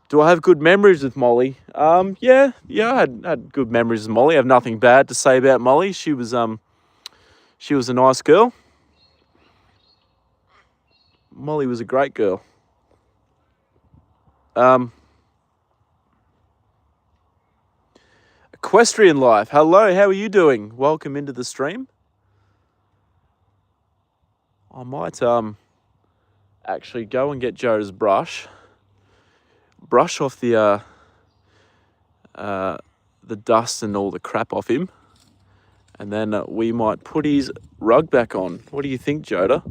Do I have good memories with Molly? Yeah, I had good memories with Molly. I have nothing bad to say about Molly. She was a nice girl. Molly was a great girl. Equestrian Life. Hello, how are you doing? Welcome into the stream. I might actually go and get Joda's brush off the dust and all the crap off him, and then we might put his rug back on. What do you think, Joda?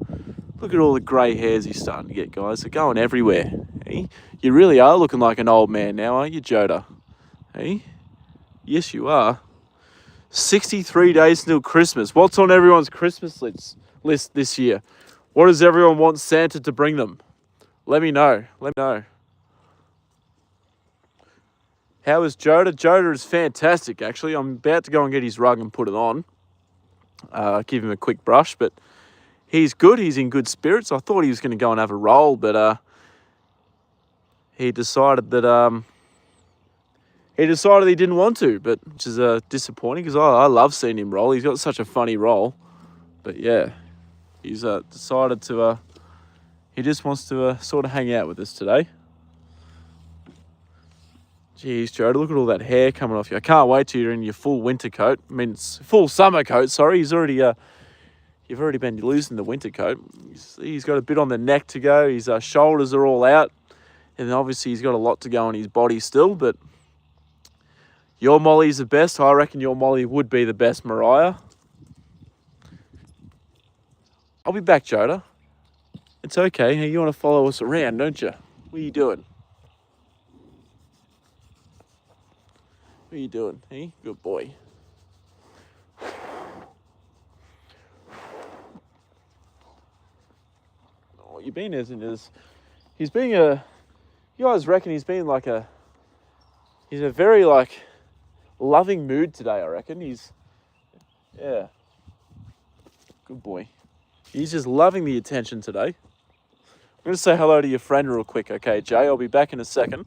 Look at all the grey hairs he's starting to get, guys. They're going everywhere. Hey? You really are looking like an old man now, aren't you, Joda? Hey? Yes, you are. 63 days till Christmas. What's on everyone's Christmas list this year? What does everyone want Santa to bring them? Let me know. Let me know. How is Joda? Joda is fantastic, actually. I'm about to go and get his rug and put it on. Give him a quick brush, but he's good. He's in good spirits. I thought he was going to go and have a roll, but he decided that he didn't want to, but which is disappointing because I love seeing him roll. He's got such a funny roll. But yeah, he's decided to, he just wants to sort of hang out with us today. Jeez, Joda, look at all that hair coming off you. I can't wait till you're in your full winter coat. I mean, it's full summer coat, sorry. He's already, you've already been losing the winter coat. He's got a bit on the neck to go. His shoulders are all out. And obviously he's got a lot to go on his body still, but your Molly's the best. I reckon your Molly would be the best, Mariah. I'll be back, Joda. It's okay. Hey, you want to follow us around, don't you? What are you doing? What are you doing? Hey, good boy. Oh, you've been as in his. He's being a. You guys reckon he's been like a. He's a very like loving mood today. I reckon he's. Yeah. Good boy. He's just loving the attention today. I'm going to say hello to your friend real quick, okay, Jay? I'll be back in a second.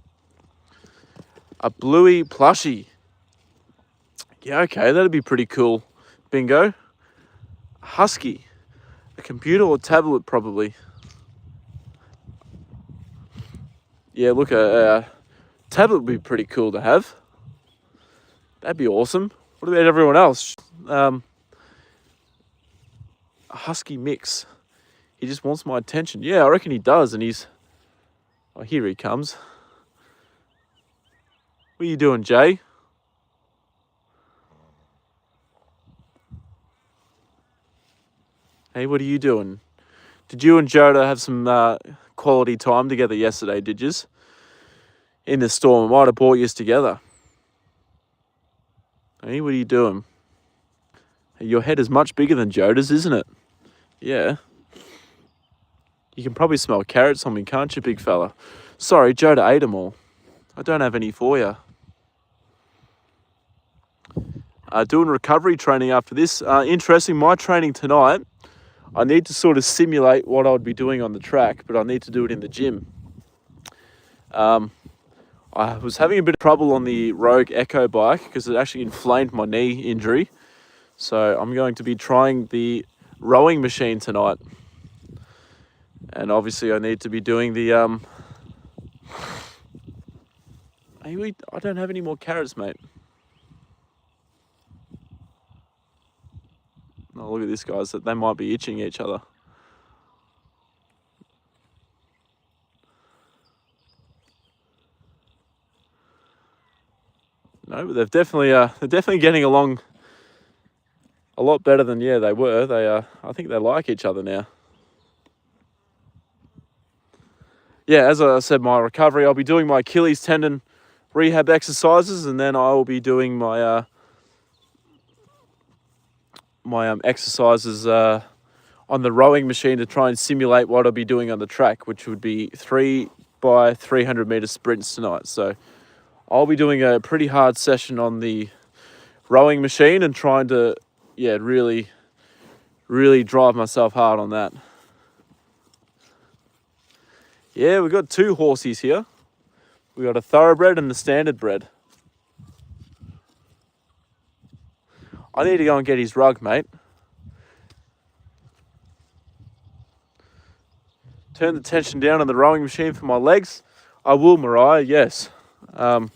A bluey plushie. Yeah, okay, that'd be pretty cool. Bingo. Husky. A computer or tablet, probably. Yeah, look, a tablet would be pretty cool to have. That'd be awesome. What about everyone else? A husky mix. He just wants my attention. Yeah, I reckon he does, and he's... Oh, here he comes. What are you doing, Jay? Hey, what are you doing? Did you and Joda have some quality time together yesterday, did yous? In the storm, I might have brought yous together. Hey, what are you doing? Hey, your head is much bigger than Joda's, isn't it? Yeah. You can probably smell carrots on me, can't you, big fella? Sorry, Joda ate them all. I don't have any for you. Doing recovery training after this. Interesting, my training tonight, I need to sort of simulate what I would be doing on the track, but I need to do it in the gym. I was having a bit of trouble on the Rogue Echo bike because it actually inflamed my knee injury. So I'm going to be trying the rowing machine tonight. And obviously I need to be doing the... I don't have any more carrots, mate. Oh, look at this, guys. They might be itching each other. No, but they're definitely getting along a lot better than they were. I think they like each other now. Yeah, as I said, my recovery, I'll be doing my Achilles tendon rehab exercises, and then I will be doing my exercises on the rowing machine to try and simulate what I'll be doing on the track, which would be 3 by 300 meter sprints tonight. So I'll be doing a pretty hard session on the rowing machine and trying to, really, really drive myself hard on that. Yeah, we've got 2 horses here. We've got a thoroughbred and a standard bred. I need to go and get his rug, mate. Turn the tension down on the rowing machine for my legs. I will, Mariah, yes. I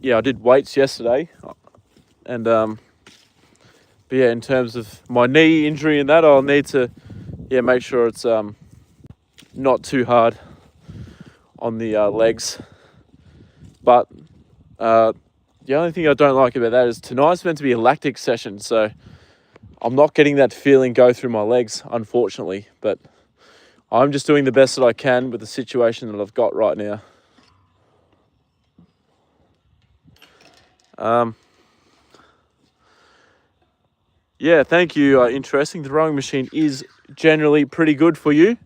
did weights yesterday. And, but yeah, in terms of my knee injury and that, I'll need to, make sure it's not too hard on the legs. But the only thing I don't like about that is tonight's meant to be a lactic session, so I'm not getting that feeling go through my legs, unfortunately. But I'm just doing the best that I can with the situation that I've got right now. Yeah, thank you. Interesting. The rowing machine is generally pretty good for you.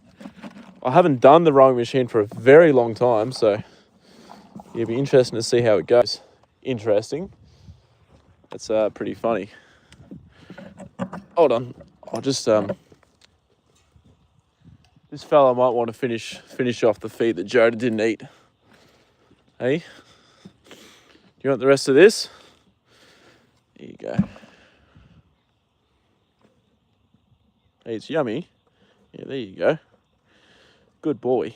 I haven't done the rowing machine for a very long time, so it'll be interesting to see how it goes. Interesting. That's pretty funny. Hold on. I'll just this fella might want to finish off the feed that Joda didn't eat. Hey, do you want the rest of this? There you go. Hey, it's yummy. Yeah, there you go. Good boy.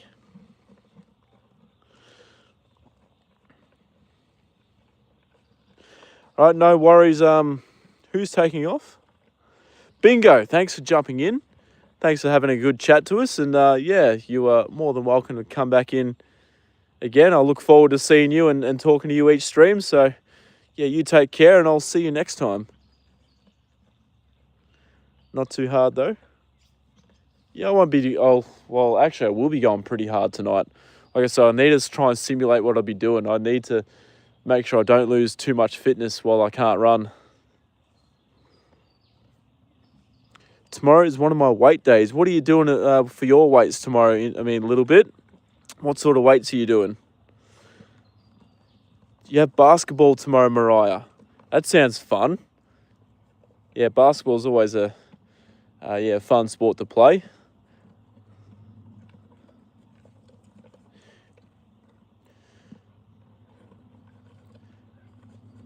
All right, no worries. Who's taking off? Bingo, thanks for jumping in. Thanks for having a good chat to us. And you are more than welcome to come back in again. I look forward to seeing you and talking to you each stream. So, you take care and I'll see you next time. Not too hard though. Yeah, I won't be, actually I will be going pretty hard tonight. Like I said, I need to try and simulate what I'll be doing. I need to make sure I don't lose too much fitness while I can't run. Tomorrow is one of my weight days. What are you doing for your weights tomorrow? I mean, a little bit. What sort of weights are you doing? You have basketball tomorrow, Mariah. That sounds fun. Yeah, basketball is always a fun sport to play.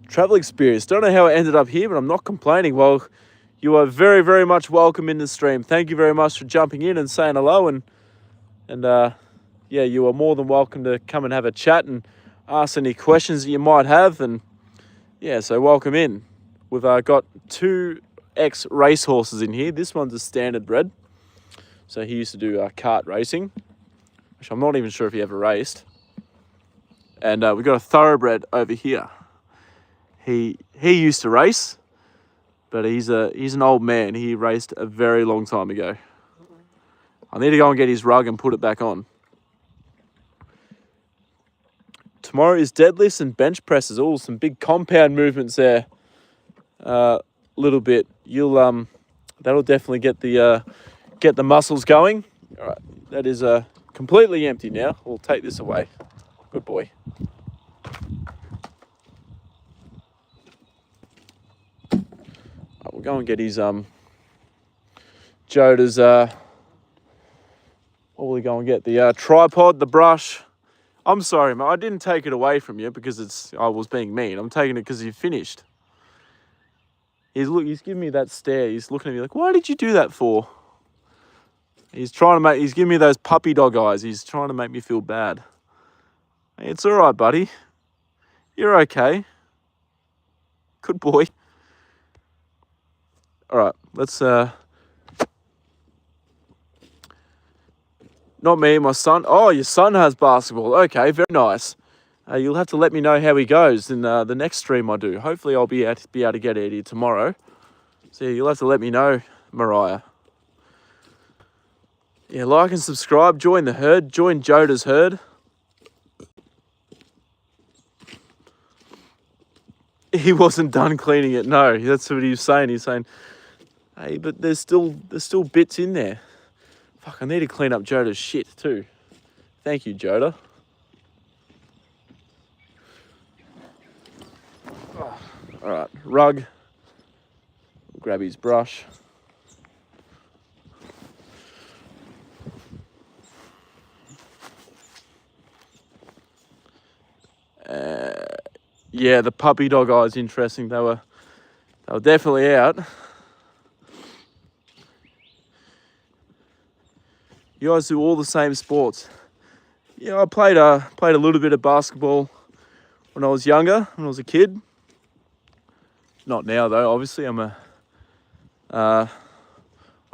Travel experience. Don't know how I ended up here, but I'm not complaining. Well, you are very, very much welcome in the stream. Thank you very much for jumping in and saying hello. And you are more than welcome to come and have a chat and ask any questions that you might have. And so welcome in. We've got 2 ex-racehorses in here. This one's a standard bred. So he used to do kart racing, which I'm not even sure if he ever raced. And we've got a thoroughbred over here. He used to race, but he's an old man. He raced a very long time ago. I need to go and get his rug and put it back on. Tomorrow is deadlifts and bench presses. Oh, some big compound movements there. Little bit. You'll that'll definitely get the muscles going. All right, that is completely empty now. We'll take this away. Good boy. We'll go and get his Joda's what will we go and get? The tripod, the brush. I'm sorry, mate. I didn't take it away from you because I was being mean. I'm taking it because you finished. He's giving me that stare. He's looking at me like, why did you do that for? He's giving me those puppy dog eyes. He's trying to make me feel bad. Hey, it's all right, buddy. You're okay. Good boy. All right, let's not me, my son. Oh, your son has basketball. Okay, very nice. You'll have to let me know how he goes in the next stream I do. Hopefully I'll be able to get out here tomorrow. So you'll have to let me know, Mariah. Yeah, like and subscribe, join the herd, join Joda's herd. He wasn't done cleaning it, no, that's what he was saying. He's saying, hey, but there's still bits in there. Fuck, I need to clean up Joda's shit too. Thank you, Joda. Oh, all right, rug. Grab his brush. Yeah, the puppy dog eye is interesting. They were definitely out. You guys do all the same sports. Yeah, I played a little bit of basketball when I was younger, when I was a kid. Not now though, obviously. My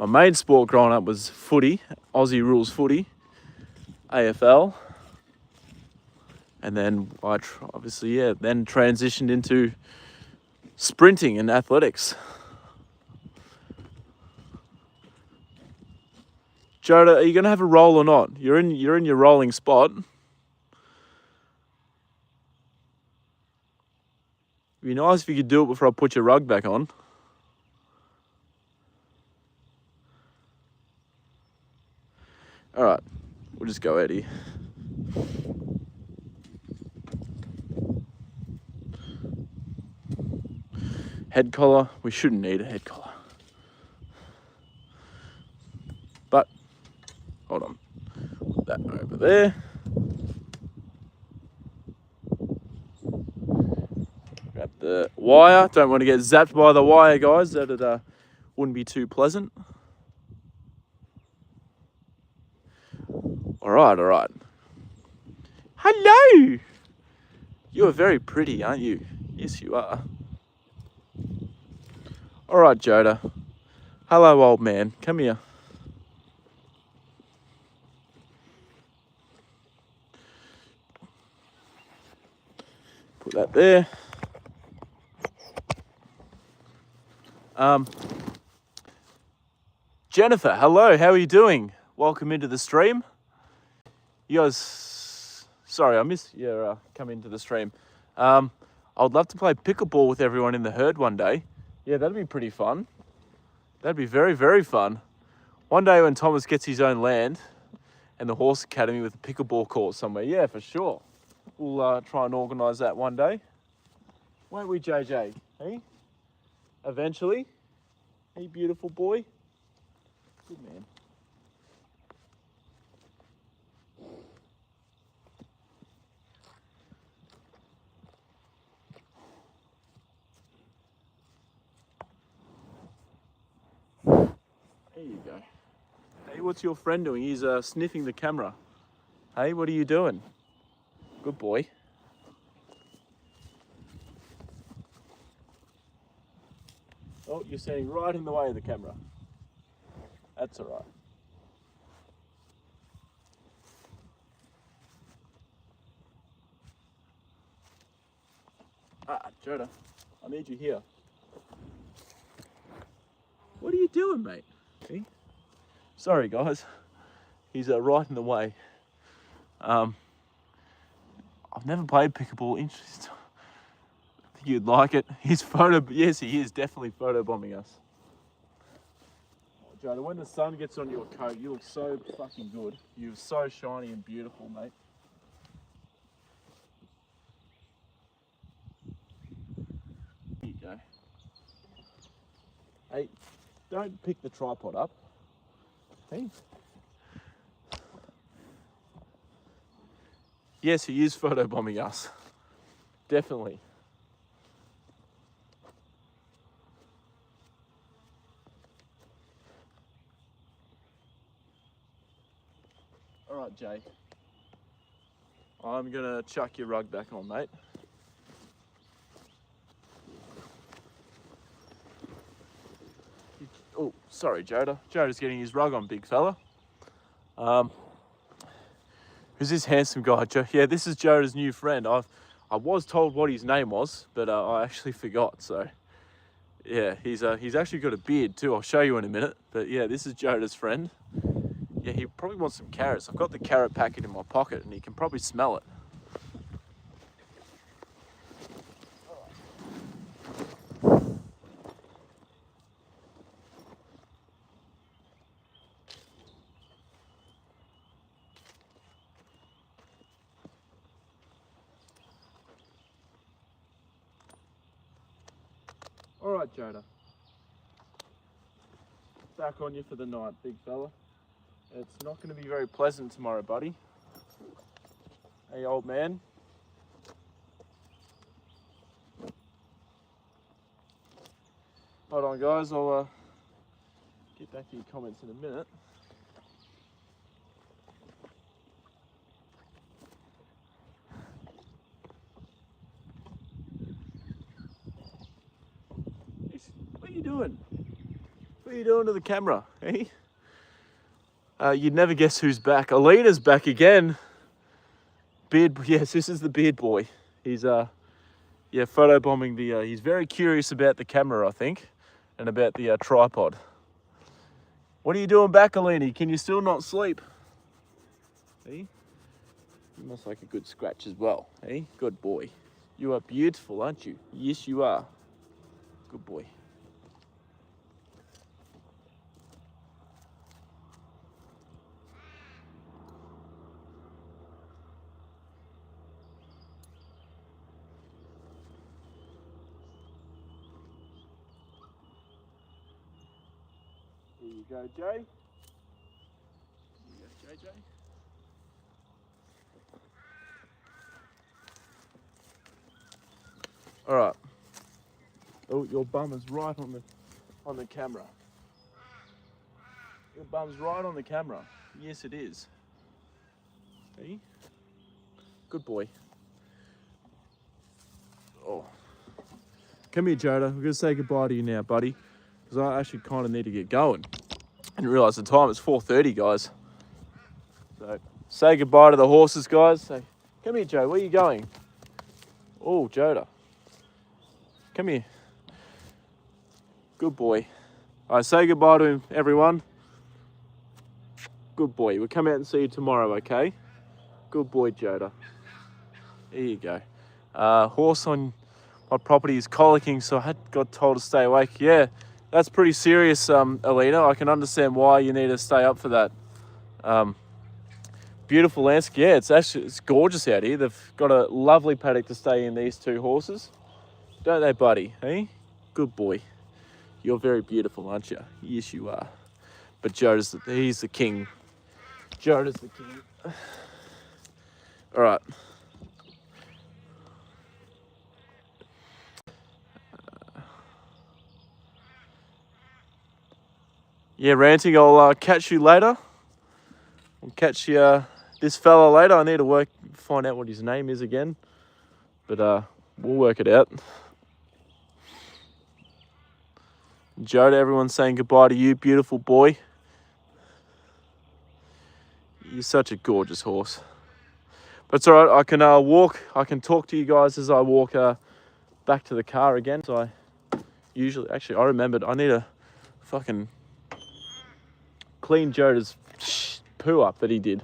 main sport growing up was footy, Aussie rules footy, AFL. And then I obviously, then transitioned into sprinting and athletics. Joda, are you gonna have a roll or not? You're in your rolling spot. It'd be nice if you could do it before I put your rug back on. All right, we'll just go out here. Head collar, we shouldn't need a head collar. But, hold on, put that over there. Grab the wire, don't want to get zapped by the wire, guys. That wouldn't be too pleasant. All right. Hello! You are very pretty, aren't you? Yes, you are. All right, Joda. Hello, old man. Come here. Put that there. Jennifer, hello. How are you doing? Welcome into the stream. You guys, sorry, I missed your come into the stream. I would love to play pickleball with everyone in the herd one day. Yeah, that'd be pretty fun. That'd be very, very fun. One day when Thomas gets his own land and the horse academy with a pickleball court somewhere. Yeah, for sure. We'll try and organise that one day. Won't we, JJ? Hey? Eventually. Hey, beautiful boy. Good man. There you go. Hey, what's your friend doing? He's sniffing the camera. Hey, what are you doing? Good boy. Oh, you're standing right in the way of the camera. That's all right. Joda, I need you here. What are you doing, mate? See? Sorry, guys. He's right in the way. I've never played pickleball. Interesting. I think you'd like it. He's yes, he is definitely photobombing us. Oh, Joda, when the sun gets on your coat, you look so fucking good. You're so shiny and beautiful, mate. There you go. Hey, don't pick the tripod up. Hey. Yes, he is photobombing us. Definitely. All right, Jay. I'm gonna chuck your rug back on, mate. Oh, sorry, Joda. Joda's getting his rug on, big fella. Who's this handsome guy? Yeah, this is Joda's new friend. I was told what his name was, but I actually forgot. So yeah, he's actually got a beard too. I'll show you in a minute. But yeah, this is Joda's friend. Yeah, he probably wants some carrots. I've got the carrot packet in my pocket, and he can probably smell it. All right, Joda. Back on you for the night, big fella. It's not going to be very pleasant tomorrow, buddy. Hey, old man. Hold on, guys. I'll get back to your comments in a minute. What are you doing? What are you doing to the camera, eh? You'd never guess who's back. Alina's back again. Beard, yes, this is the beard boy. He's yeah, photobombing the. He's very curious about the camera, I think, and about the tripod. What are you doing back, Alina? Can you still not sleep? Eh? You must like a good scratch as well, eh? Good boy. You are beautiful, aren't you? Yes, you are. Good boy. Here you go, Jay. Here you go, JJ. All right. Oh, your bum is right on the camera. Your bum's right on the camera. Yes, it is. See? Good boy. Oh. Come here, Joda. We're going to say goodbye to you now, buddy. Because I actually kind of need to get going. I didn't realise the time. It's 4:30, guys. So, say goodbye to the horses, guys. Say, come here, Joe. Where are you going? Oh, Joda. Come here. Good boy. All right, say goodbye to him, everyone. Good boy. We'll come out and see you tomorrow, okay? Good boy, Joda. There you go. Horse on my property is colicking, so I got told to stay awake. Yeah, that's pretty serious, Alina. I can understand why you need to stay up for that. Beautiful landscape. Yeah, it's gorgeous out here. They've got a lovely paddock to stay in, these two horses. Don't they, buddy? Hey? Good boy. You're very beautiful, aren't you? Yes, you are. But he's the king. Joda's the king. All right. Yeah, ranting. I'll catch you later. I'll catch you, this fella later. I need to find out what his name is again. But we'll work it out. Joda, everyone's saying goodbye to you, beautiful boy. You're such a gorgeous horse. But it's all right. I can walk. I can talk to you guys as I walk back to the car again. So I remembered I need to fucking clean Joda's poo up that he did.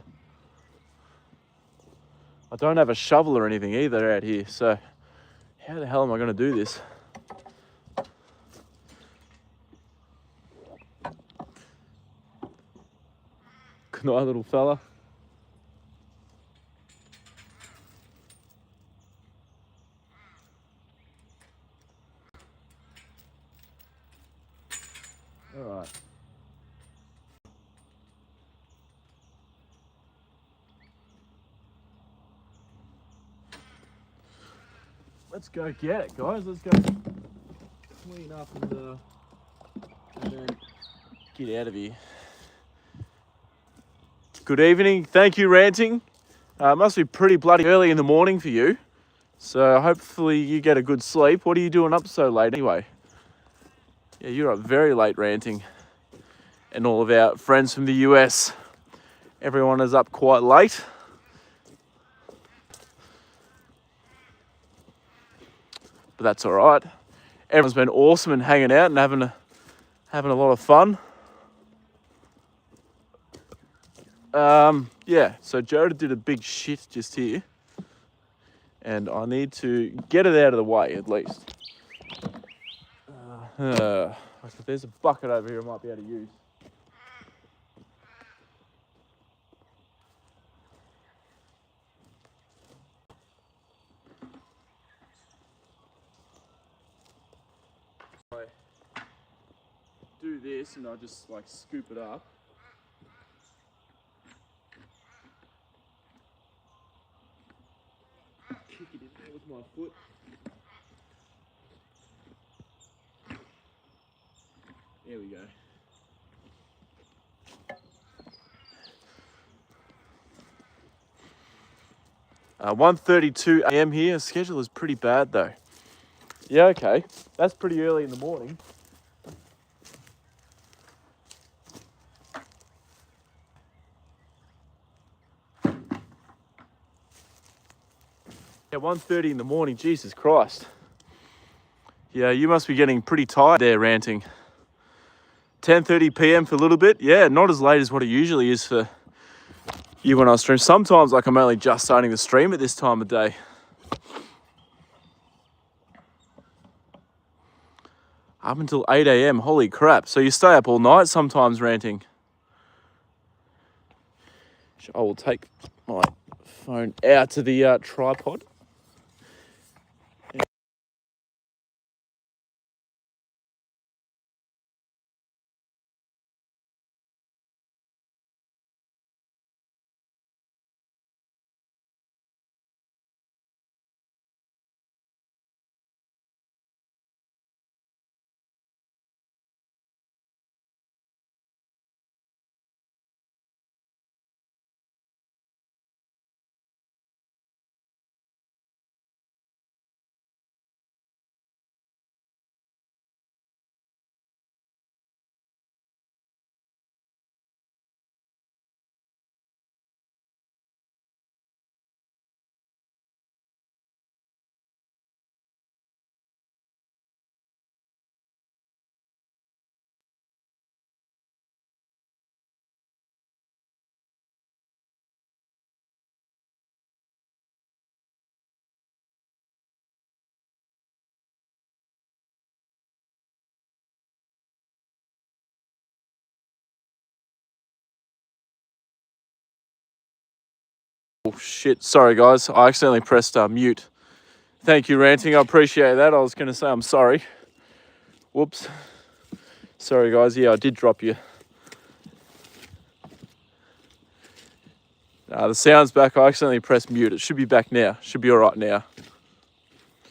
I don't have a shovel or anything either out here. So how the hell am I going to do this? Good night, little fella. All right. Let's go get it, guys. Let's go clean up and then get out of here. Good evening. Thank you, ranting. It must be pretty bloody early in the morning for you. So hopefully you get a good sleep. What are you doing up so late anyway? Yeah, you're up very late, ranting. And all of our friends from the US. Everyone is up quite late. that's all right. Everyone's been awesome and hanging out and having a lot of fun. Yeah, so Joda did a big shit just here, and I need to get it out of the way at least. There's a bucket over here I might be able to use. I do this and I just like scoop it up. Kick it in there with my foot. There we go. 1:32 a.m. here. Schedule is pretty bad though. Yeah, okay. That's pretty early in the morning. Yeah, 1:30 in the morning. Jesus Christ. Yeah, you must be getting pretty tired there ranting. 10:30 p.m. for a little bit. Yeah, not as late as what it usually is for you when I stream. Sometimes like I'm only just starting to stream at this time of day. Up until 8 a.m. Holy crap. So you stay up all night sometimes ranting. I will take my phone out to the tripod. Oh shit, sorry guys, I accidentally pressed mute. Thank you ranting, I appreciate that. I was going to say I'm sorry. Whoops. Sorry guys, yeah, I did drop you. The sound's back, I accidentally pressed mute. It should be back now, should be all right now.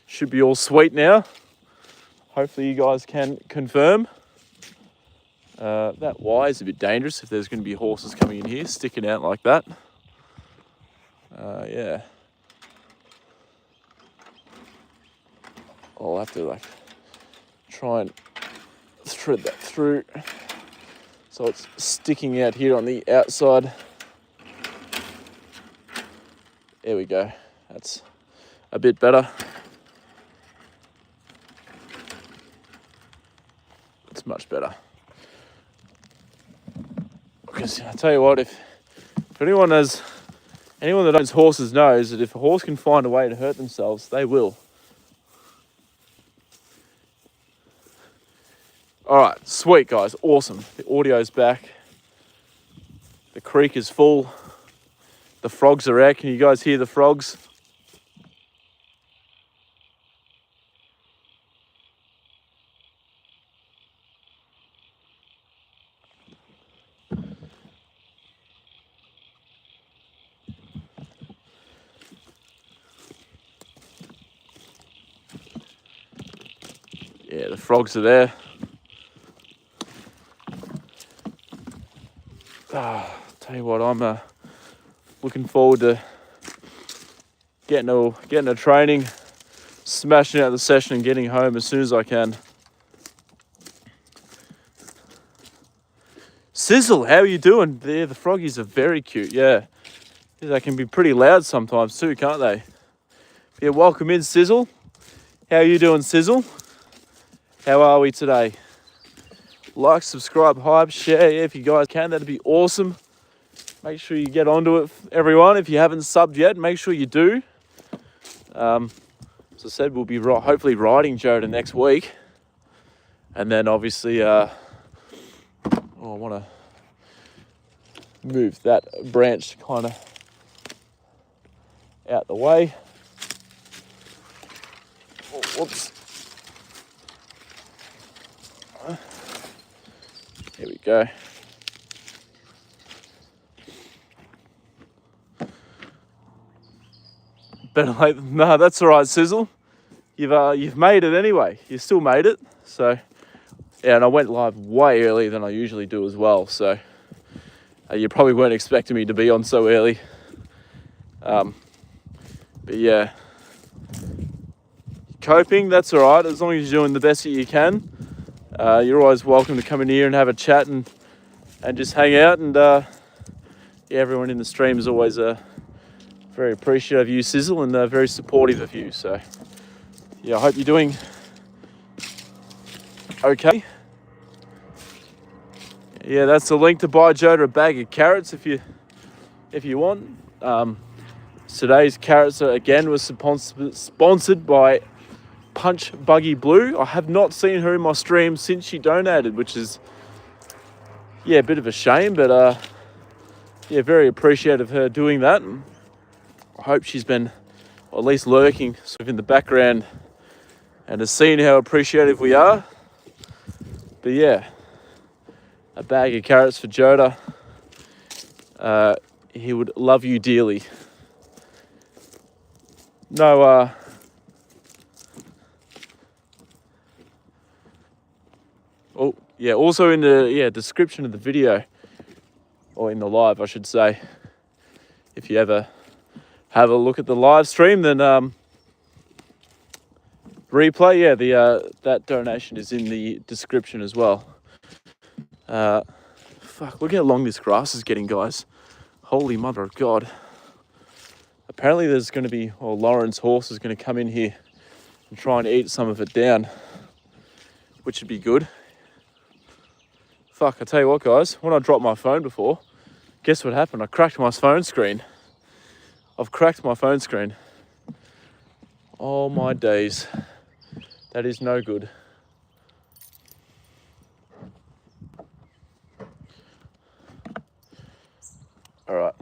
Should be all sweet now. Hopefully you guys can confirm. That Y is a bit dangerous if there's going to be horses coming in here, sticking out like that. Yeah. I'll have to like try and thread that through so it's sticking out here on the outside. There we go. That's a bit better. It's much better. Because I tell you what, if anyone that owns horses knows that if a horse can find a way to hurt themselves, they will. All right, sweet guys, awesome. The audio's back. The creek is full. The frogs are out. Can you guys hear the frogs? Yeah, the frogs are there. Tell you what, I'm looking forward to getting a training, smashing out the session and getting home as soon as I can. Sizzle, how are you doing? The froggies are very cute, yeah. They can be pretty loud sometimes too, can't they? Yeah, welcome in, Sizzle. How you doing, Sizzle? How are we today? Like, subscribe, hype, share if you guys can. That'd be awesome. Make sure you get onto it, everyone. If you haven't subbed yet, make sure you do. As I said, we'll be hopefully riding Joda next week. And then obviously, I want to move that branch kind of out the way. Oh, whoops. Here we go. Better late than no, that's all right, Sizzle. You've made it anyway. You still made it. So yeah, and I went live way earlier than I usually do as well. So you probably weren't expecting me to be on so early. But yeah, coping. That's all right. As long as you're doing the best that you can. You're always welcome to come in here and have a chat and just hang out. And yeah, everyone in the stream is always very appreciative of you, Sizzle, and very supportive of you. So yeah, I hope you're doing okay. Yeah, that's the link to buy Joda a bag of carrots if you want. Today's carrots again was sponsored by Punch Buggy Blue. I have not seen her in my stream since she donated, which is yeah, a bit of a shame, but yeah, very appreciative of her doing that. I hope she's been, or at least lurking sort of in the background and has seen how appreciative we are. But yeah, a bag of carrots for Joda. He would love you dearly. No, oh yeah, also in the description of the video, or in the live, I should say, if you ever have a look at the live stream, then replay, yeah, that donation is in the description as well. Fuck, look how long this grass is getting, guys. Holy mother of God. Apparently there's going to be, or Lauren's horse is going to come in here and try and eat some of it down, which would be good. Fuck, I tell you what, guys, when I dropped my phone before, guess what happened? I cracked my phone screen. I've cracked my phone screen. Oh my days. That is no good. All right.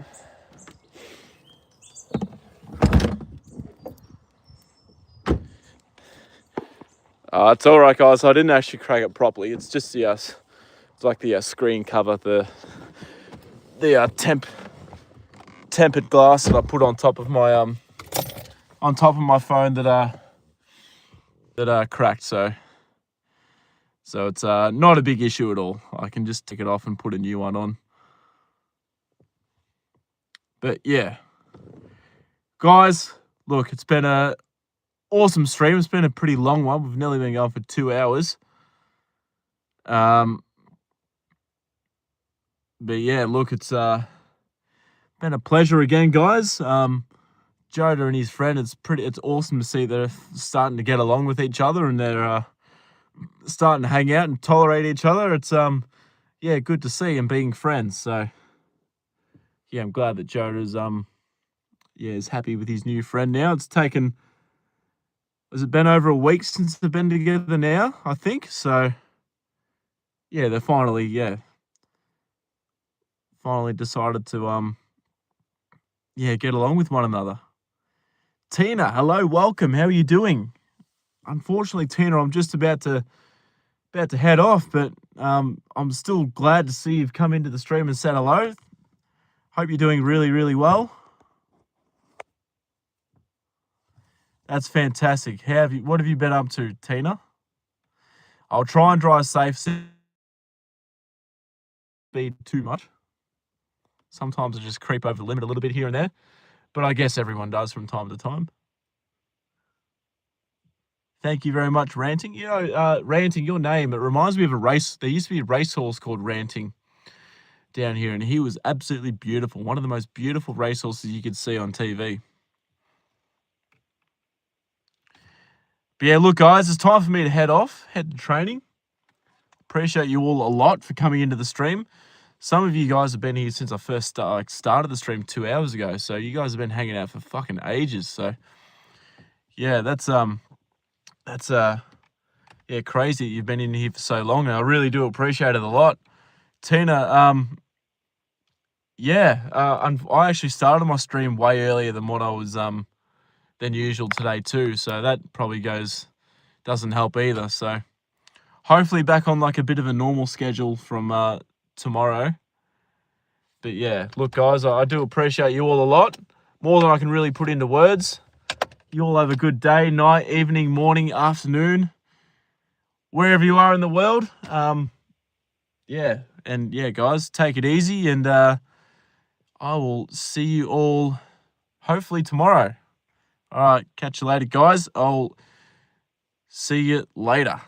It's all right, guys. I didn't actually crack it properly. It's just the it's like the screen cover, the tempered glass that I put on top of my phone that cracked. So it's not a big issue at all. I can just take it off and put a new one on. But yeah, guys, look, it's been a awesome stream. It's been a pretty long one. We've nearly been going for 2 hours. But yeah, look, it's been a pleasure again, guys. Joda and his friend, it's awesome to see they're starting to get along with each other and they're starting to hang out and tolerate each other. It's yeah, good to see them being friends. So yeah, I'm glad that Joda's is happy with his new friend now. It's taken, has it been over a week since they've been together now, I think? So yeah, they're finally decided to get along with one another. Tina, hello, welcome. How are you doing? Unfortunately, Tina, I'm just about to head off, but I'm still glad to see you've come into the stream and said hello. Hope you're doing really, really well. That's fantastic. What have you been up to, Tina? I'll try and drive safe. Speed too much. Sometimes I just creep over the limit a little bit here and there, but I guess everyone does from time to time. Thank you very much, Ranting. You know, Ranting, your name, it reminds me of a race. There used to be a racehorse called Ranting down here, and he was absolutely beautiful. One of the most beautiful racehorses you could see on TV. But yeah, look, guys, it's time for me to head to training. Appreciate you all a lot for coming into the stream. Some of you guys have been here since I first started the stream 2 hours ago. So you guys have been hanging out for fucking ages. So yeah, that's yeah, crazy. You've been in here for so long, and I really do appreciate it a lot. Tina, yeah, I actually started my stream way earlier than what I was than usual today too. So that probably doesn't help either. So hopefully back on like a bit of a normal schedule from tomorrow. But yeah, look, guys, I do appreciate you all a lot, more than I can really put into words. You all have a good day, night, evening, morning, afternoon, wherever you are in the world. Yeah, and yeah, guys, take it easy, and I will see you all hopefully tomorrow. All right, catch you later, guys. I'll see you later.